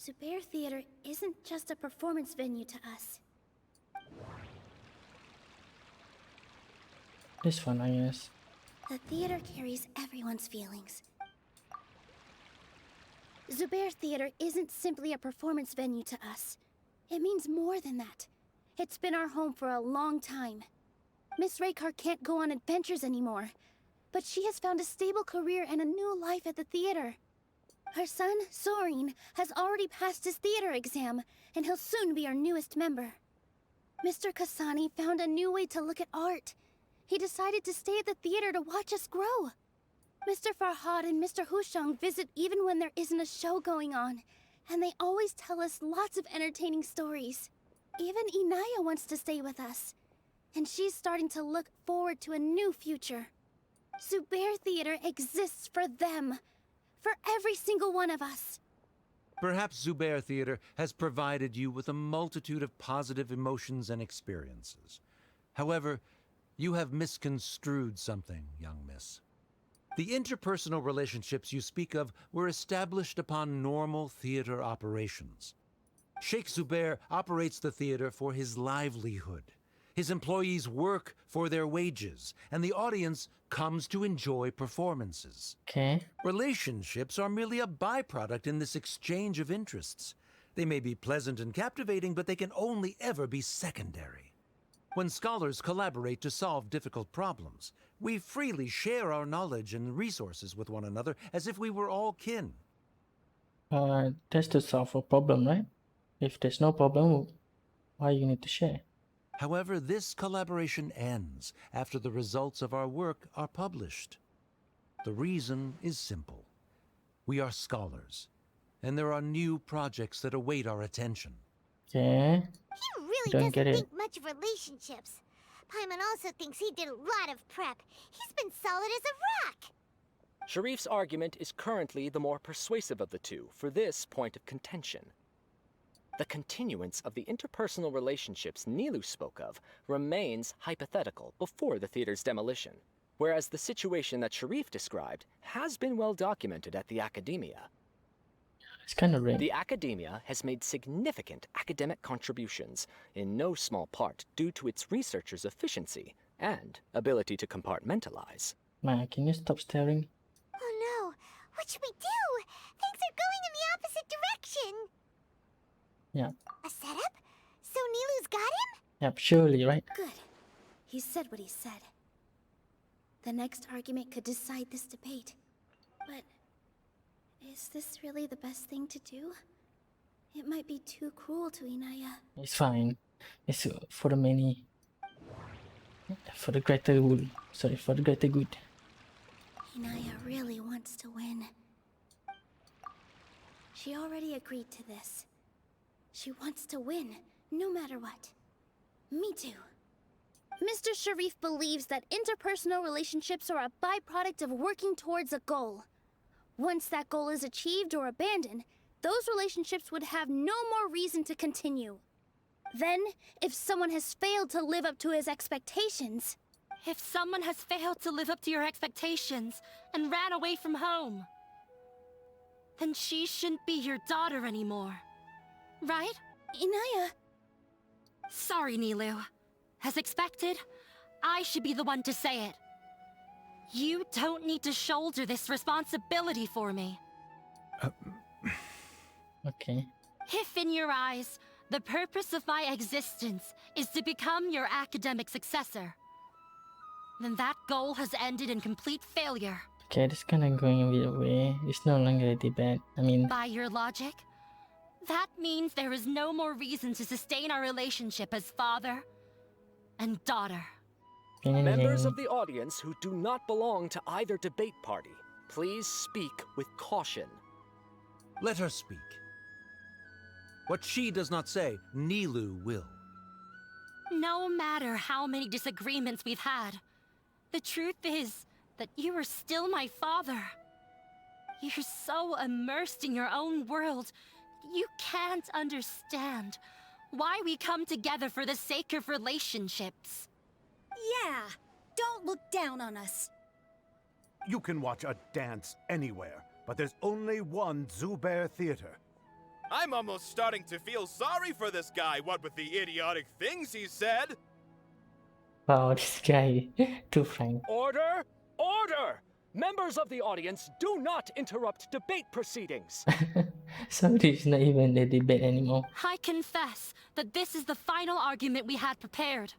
Zubair Theater isn't just a performance venue to us. This one, I guess. The theater carries everyone's feelings. Zubair Theater isn't simply a performance venue to us. It means more than that. It's been our home for a long time. Miss Raykar can't go on adventures anymore, but she has found a stable career and a new life at the theater. Her son, Sorin, has already passed his theater exam, and he'll soon be our newest member. Mr. Kasani found a new way to look at art. He decided to stay at the theater to watch us grow. Mr. Farhad and Mr. Hushang visit even when there isn't a show going on, and they always tell us lots of entertaining stories. Even Inaya wants to stay with us, and she's starting to look forward to a new future. Zubair Theater exists for them, for every single one of us. Perhaps Zubair Theater has provided you with a multitude of positive emotions and experiences. However, you have misconstrued something, young miss. The interpersonal relationships you speak of were established upon normal theater operations. Sheikh Zubair operates the theater for his livelihood. His employees work for their wages, and the audience comes to enjoy performances. Okay. Relationships are merely a byproduct in this exchange of interests. They may be pleasant and captivating, but they can only ever be secondary. When scholars collaborate to solve difficult problems, we freely share our knowledge and resources with one another as if we were all kin. That's to solve a problem, right? If there's no problem, why you need to share? However, this collaboration ends after the results of our work are published. The reason is simple. We are scholars, and there are new projects that await our attention. Okay. He really Don't doesn't get it. think much of relationships. Paimon also thinks he did a lot of prep. He's been solid as a rock. Sharif's argument is currently the more persuasive of the two for this point of contention. The continuance of the interpersonal relationships Nilou spoke of remains hypothetical before the theater's demolition, whereas the situation that Sharif described has been well documented at the Academia. It's kind of rare. The Academia has made significant academic contributions, in no small part due to its researchers' efficiency and ability to compartmentalize. Ma, can you stop staring? Oh no, what should we do? Things are going in the opposite direction. Yeah. A setup? So Nilou's got him? Yep, surely, right? Good. He said what he said. The next argument could decide this debate. But is this really the best thing to do? It might be too cruel to Inaya. It's fine. It's for the many. For the greater good. Sorry, for the greater good. Inaya really wants to win. She already agreed to this. She wants to win, no matter what. Me too. Mr. Sharif believes that interpersonal relationships are a byproduct of working towards a goal. Once that goal is achieved or abandoned, those relationships would have no more reason to continue. Then, if someone has failed to live up to his expectations... If someone has failed to live up to your expectations and ran away from home, then she shouldn't be your daughter anymore. Right? Inaya... Sorry, Nilou. As expected, I should be the one to say it. You don't need to shoulder this responsibility for me. Okay. If in your eyes, the purpose of my existence is to become your academic successor, then that goal has ended in complete failure. Okay, this kind of going a weird way. It's no longer a debate. I mean... By your logic, that means there is no more reason to sustain our relationship as father and daughter. Members of the audience who do not belong to either debate party, please speak with caution. Let her speak. What she does not say, Nilou will. No matter how many disagreements we've had, the truth is that you are still my father. You're so immersed in your own world, you can't understand why we come together for the sake of relationships. Yeah, don't look down on us. You can watch a dance anywhere, but there's only one Zubair Theater. I'm almost starting to feel sorry for this guy, what with the idiotic things he said. Wow, this guy, too frank. Order! Order! Members of the audience, do not interrupt debate proceedings. So this is not even a debate anymore. I confess that this is the final argument we had prepared.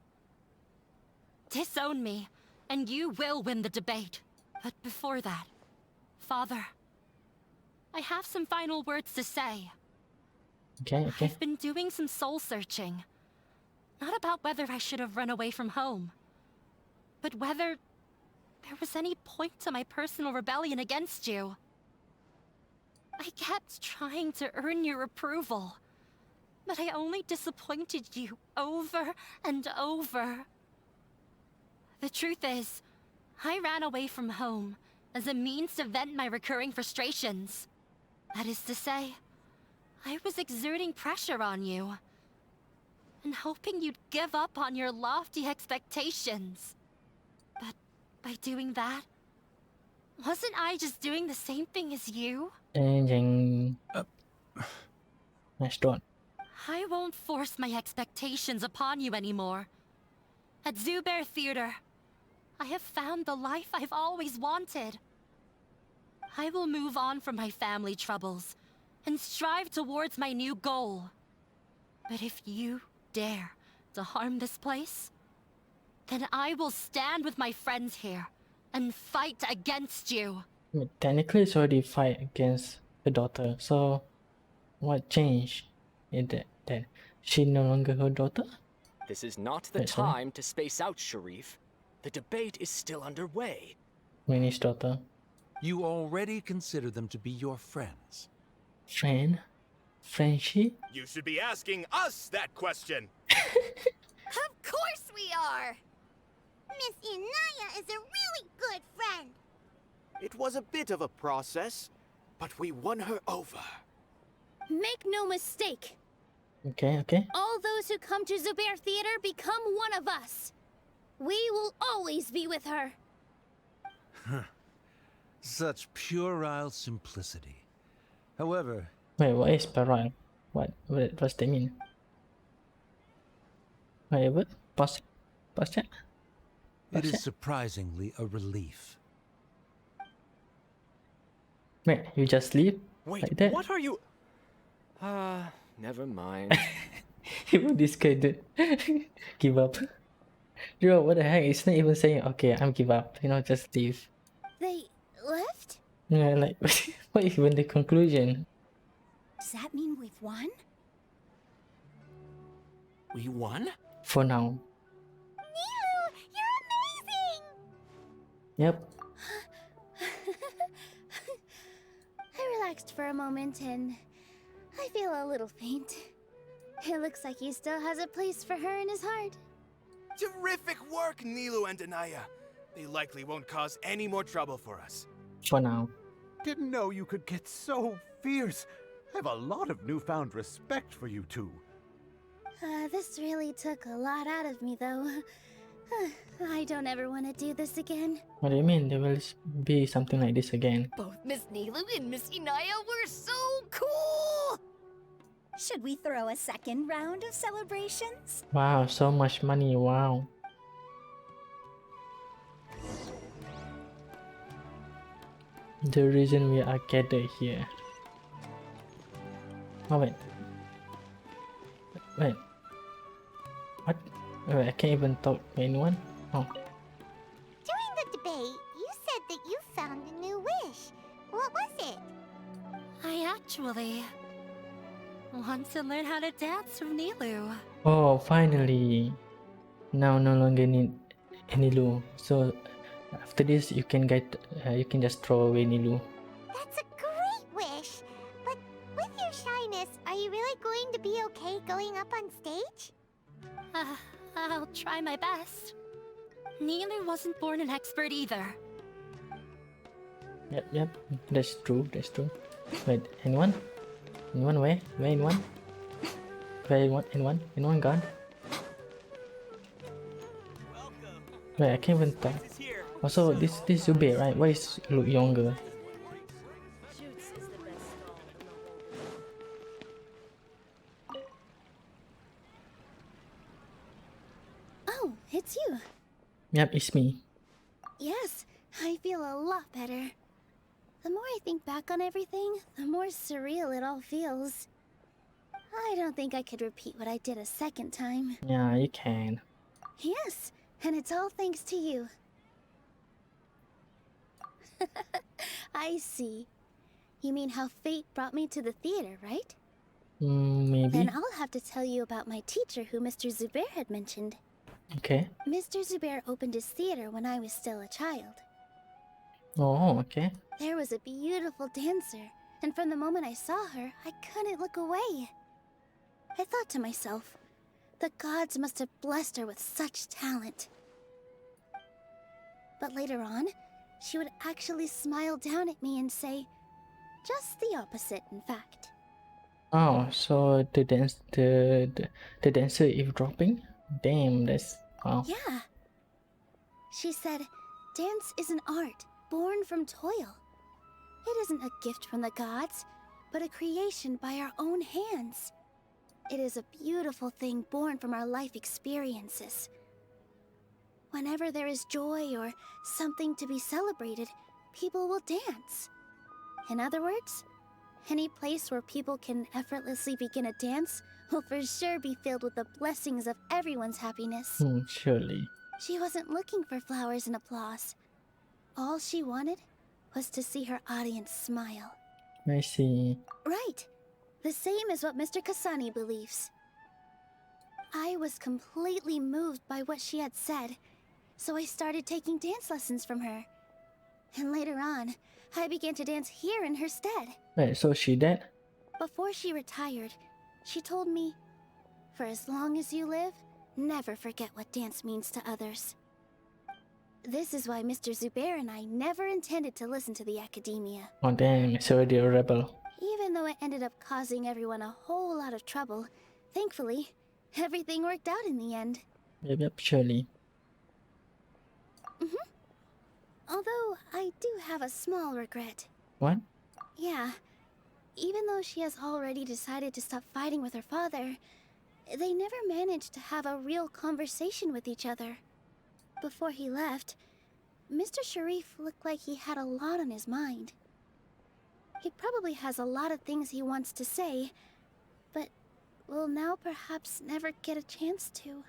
Disown me, and you will win the debate. But before that, Father, I have some final words to say. Okay. I've been doing some soul searching. Not about whether I should have run away from home, but whether there was any point to my personal rebellion against you. I kept trying to earn your approval, but I only disappointed you over and over. The truth is, I ran away from home as a means to vent my recurring frustrations. That is to say, I was exerting pressure on you, and hoping you'd give up on your lofty expectations. But by doing that, wasn't I just doing the same thing as you? Nice thought. I won't force my expectations upon you anymore. At Zubair Theater, I have found the life I've always wanted. I will move on from my family troubles and strive towards my new goal. But if you dare to harm this place, then I will stand with my friends here and fight against you. Technically, it's already fight against the daughter. So, what changed? Is that she no longer her daughter? This is not the Wait, sorry? time to space out, Sharif. The debate is still underway. Minnie's daughter. You already consider them to be your friends. Friend? Friendship? You should be asking us that question. Of course we are! Miss Inaya is a really good friend. It was a bit of a process, but we won her over. Make no mistake. Okay, okay. All those who come to Zubair Theater become one of us. We will always be with her. Such puerile simplicity. However, Wait, what is parallel? What does that mean? Wait, what? Pause check? it is surprisingly a relief. Wait, you just leave? Wait, like that? what are you... never mind. Even this guy did give up. Bro, what the heck? It's not even saying, okay, I'm give up. You know, just leave. They left? Yeah, like, what even the conclusion? Does that mean we've won? We won? For now. Nilou, you're amazing! Yep. I relaxed for a moment and I feel a little faint. It looks like he still has a place for her in his heart. Terrific work, Nilou and Anaya. They likely won't cause any more trouble for us. For now. Didn't know you could get so fierce. I have a lot of newfound respect for you two. This really took a lot out of me, though. I don't ever want to do this again. What do you mean? There will be something like this again? Both Miss Nilou and Miss Inaya were so cool! Should we throw a second round of celebrations? Wow, so much money, wow. The reason we are gathered here. Oh wait. Wait. What? Wait, I can't even talk to anyone? Oh. During the debate, you said that you found a new wish. What was it? I actually want to learn how to dance with Nilou. Oh, finally. Now no longer need Nilou. So after this, you can just throw away Nilou. That's a great wish. But with your shyness, are you really going to be okay going up on stage? I'll try my best. Nilou wasn't born an expert either. Yep. That's true. Wait, anyone? Anyone where? Where anyone? Where anyone? Anyone gone? Wait, I can't even talk. Also, this Zubair, right? Why is look younger? Oh, it's you. Yep, it's me. Yes, I feel a lot better. The more I think back on everything, the more surreal it all feels. I don't think I could repeat what I did a second time. Yeah, you can. Yes, and it's all thanks to you. I see. You mean how fate brought me to the theater, right? Maybe. Then I'll have to tell you about my teacher who Mr. Zubair had mentioned. Okay. Mr. Zubair opened his theater when I was still a child. Oh, okay. There was a beautiful dancer, and from the moment I saw her, I couldn't look away. I thought to myself, the gods must have blessed her with such talent. But later on, she would actually smile down at me and say, just the opposite, in fact. Oh, so the dancer eavesdropping? Damn, that's wow. Yeah. She said, dance is an art born from toil. It isn't a gift from the gods, but a creation by our own hands. It is a beautiful thing born from our life experiences. Whenever there is joy or something to be celebrated, people will dance. In other words, any place where people can effortlessly begin a dance will for sure be filled with the blessings of everyone's happiness. Surely. She wasn't looking for flowers and applause. All she wanted was to see her audience smile. I see. Right. The same as what Mr. Kasani believes. I was completely moved by what she had said, so I started taking dance lessons from her. And later on, I began to dance here in her stead. Wait, so she dead? Before she retired, she told me, for as long as you live, never forget what dance means to others. This is why Mr. Zubair and I never intended to listen to the academia. Oh damn, it's already a rebel. Even though it ended up causing everyone a whole lot of trouble, thankfully, everything worked out in the end. Yep, surely. Although, I do have a small regret. What? Yeah. Even though she has already decided to stop fighting with her father, they never managed to have a real conversation with each other. Before he left, Mr. Sharif looked like he had a lot on his mind. He probably has a lot of things he wants to say, but will now perhaps never get a chance to.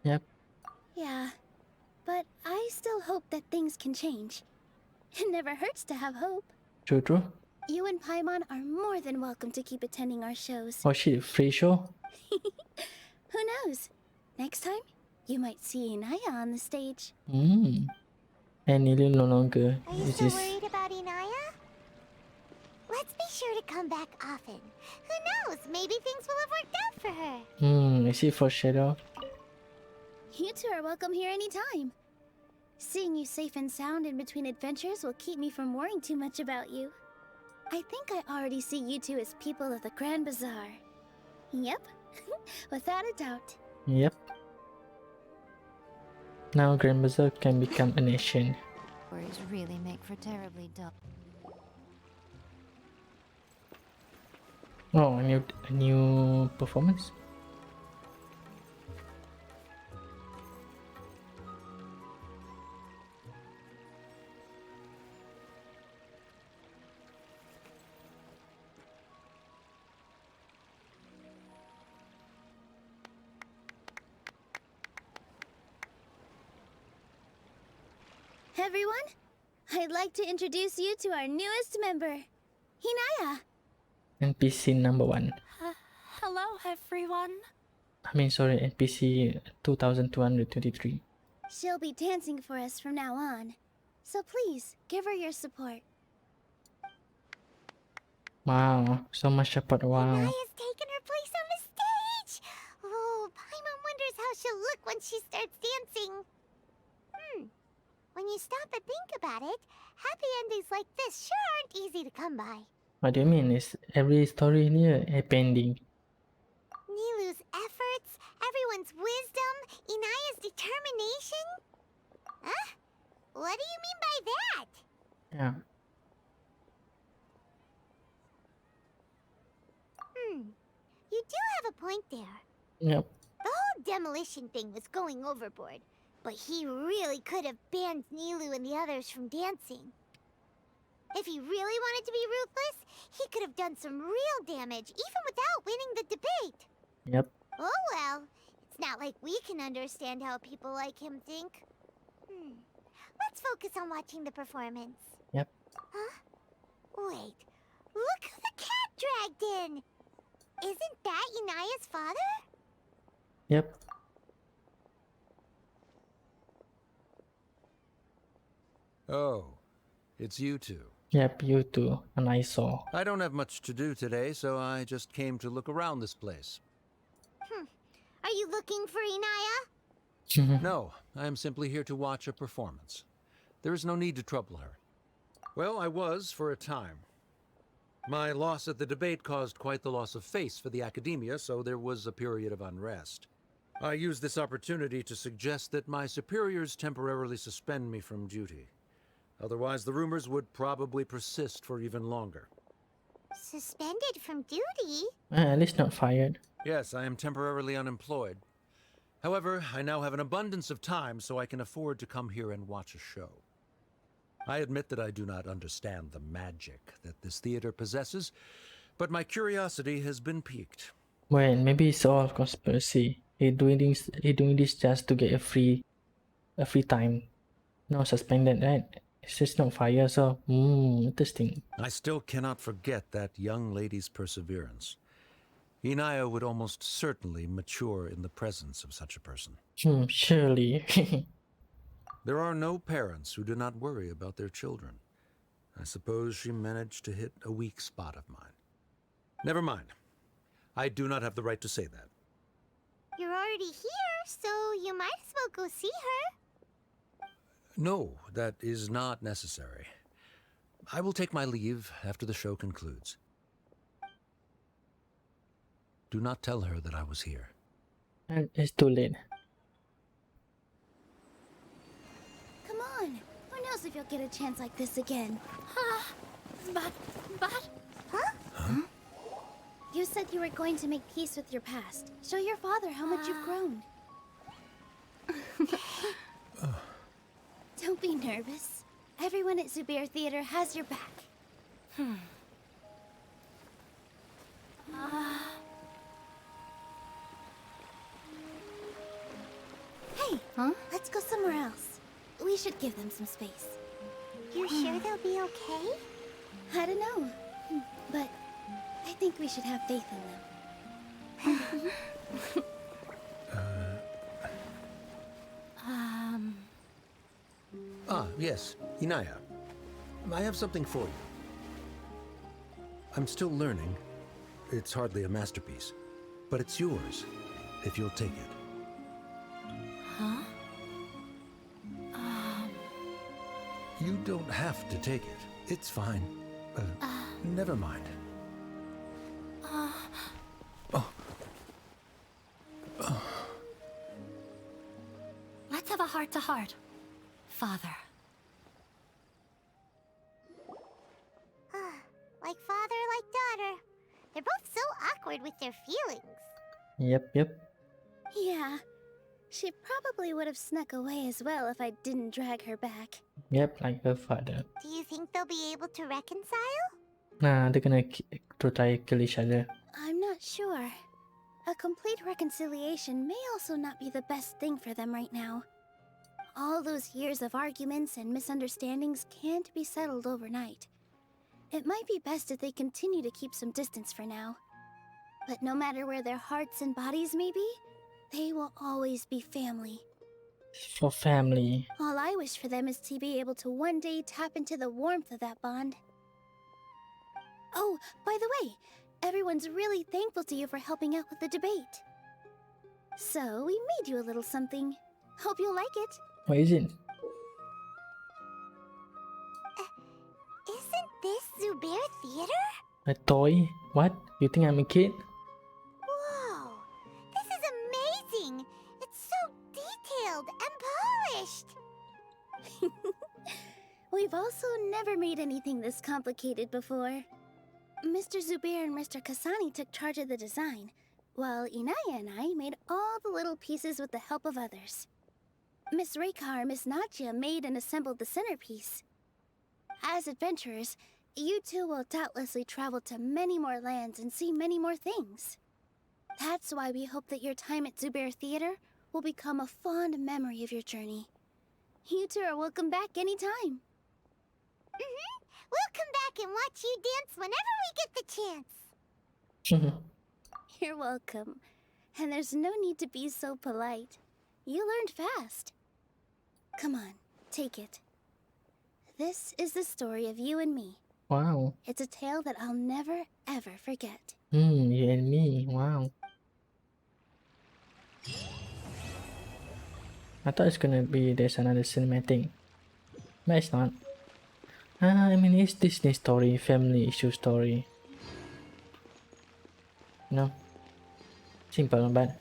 Yep. Yeah, but I still hope that things can change. It never hurts to have hope. True, true. You and Paimon are more than welcome to keep attending our shows. Oh shit, free show? Who knows? Next time, you might see Inaya on the stage. And Nilou no longer Are you still worried about Inaya? Let's be sure to come back often. Who knows? Maybe things will have worked out for her. Is it foreshadow? You two are welcome here anytime. Seeing you safe and sound in between adventures will keep me from worrying too much about you. I think I already see you two as people of the Grand Bazaar. Yep, without a doubt. Yep. Now Grand Bazaar can become a nation. Worries really make for terribly dull. Oh, a new performance? Everyone, I'd like to introduce you to our newest member, Hinaya. NPC number 1. Hello, everyone. Sorry, NPC 2223. She'll be dancing for us from now on, so please give her your support. Wow, so much support, wow. Inaya's taken her place on the stage! Oh, Paimon wonders how she'll look when she starts dancing. When you stop and think about it, happy endings like this sure aren't easy to come by. What do you mean? Is every story here happy ending? Nilou's efforts, everyone's wisdom, Inaya's determination? Huh? What do you mean by that? Yeah. You do have a point there. Yep. The whole demolition thing was going overboard, but he really could have banned Nilou and the others from dancing. If he really wanted to be ruthless, he could have done some real damage, even without winning the debate. Yep. Oh well, it's not like we can understand how people like him think. Let's focus on watching the performance. Yep. Huh? Wait, look who the cat dragged in! Isn't that Inaya's father? Yep. Oh, it's you two. Yep, you too. And I saw. I don't have much to do today, so I just came to look around this place. Are you looking for Inaya? No, I am simply here to watch a performance. There is no need to trouble her. Well, I was for a time. My loss at the debate caused quite the loss of face for the academia, so there was a period of unrest. I used this opportunity to suggest that my superiors temporarily suspend me from duty. Otherwise, the rumors would probably persist for even longer. Suspended from duty? At least not fired. Yes, I am temporarily unemployed. However, I now have an abundance of time, so I can afford to come here and watch a show. I admit that I do not understand the magic that this theater possesses, but my curiosity has been piqued. Well, maybe it's all conspiracy. He doing this just to get a free time. No suspended, right? It's just not fire, so interesting. I still cannot forget that young lady's perseverance. Inaya would almost certainly mature in the presence of such a person. Surely. There are no parents who do not worry about their children. I suppose she managed to hit a weak spot of mine. Never mind. I do not have the right to say that. You're already here, so you might as well go see her. No, that is not necessary. I will take my leave after the show concludes. Do not tell her that I was here. And it's too late. Come on. Who knows if you'll get a chance like this again? But... Huh? You said you were going to make peace with your past. Show your father how much you've grown. Don't be nervous. Everyone at Zubair Theater has your back. Hey, let's go somewhere else. We should give them some space. You're sure they'll be okay? I don't know, but I think we should have faith in them. Yes, Inaya. I have something for you. I'm still learning. It's hardly a masterpiece, but it's yours, if you'll take it. Huh? You don't have to take it. It's fine. Never mind. Let's have a heart-to-heart. Father. Like father, like daughter. They're both so awkward with their feelings. Yep. Yeah. She probably would have snuck away as well if I didn't drag her back. Yep, like her father. Do you think they'll be able to reconcile? Nah, they're gonna try kill each other. I'm not sure. A complete reconciliation may also not be the best thing for them right now. All those years of arguments and misunderstandings can't be settled overnight. It might be best if they continue to keep some distance for now. But no matter where their hearts and bodies may be, they will always be family. For family. All I wish for them is to be able to one day tap into the warmth of that bond. Oh, by the way, everyone's really thankful to you for helping out with the debate. So, we made you a little something. Hope you'll like it. What is it? Isn't this Zubair Theater? A toy? What? You think I'm a kid? Whoa! This is amazing! It's so detailed and polished! We've also never made anything this complicated before. Mr. Zubair and Mr. Kasani took charge of the design, while Inaya and I made all the little pieces with the help of others. Miss Reikar and Miss Nadja made and assembled the centerpiece. As adventurers, you two will doubtlessly travel to many more lands and see many more things. That's why we hope that your time at Zubair Theater will become a fond memory of your journey. You two are welcome back anytime. We'll come back and watch you dance whenever we get the chance. You're welcome. And there's no need to be so polite. You learned fast. Come on, take it. This is the story of you and me. Wow. It's a tale that I'll never, ever forget. You and me. Wow. I thought it's gonna be there's another cinematic. But it's not. I mean, it's Disney story, family issue story. No. Simple, but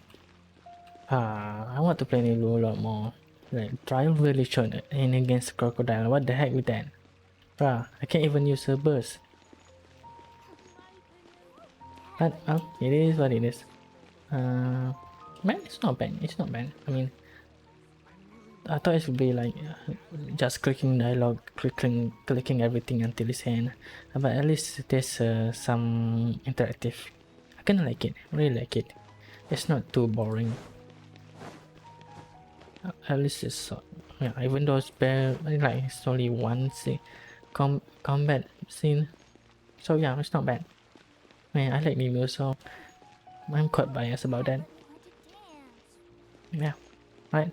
I want to play Nilou a lot more. Like, trial variation in against crocodile. What the heck with that? Bruh, I can't even use a burst. But it is what it is. Man, it's not bad. It's not bad. I mean, I thought it would be like just clicking dialogue, clicking everything until it's end. But at least there's some interactive. I kinda like it. Really like it. It's not too boring. At least it's yeah. Even though it's bare, like it's only one combat scene. So yeah, it's not bad. Man, I like Nilou, so I'm quite biased about that. Yeah, right.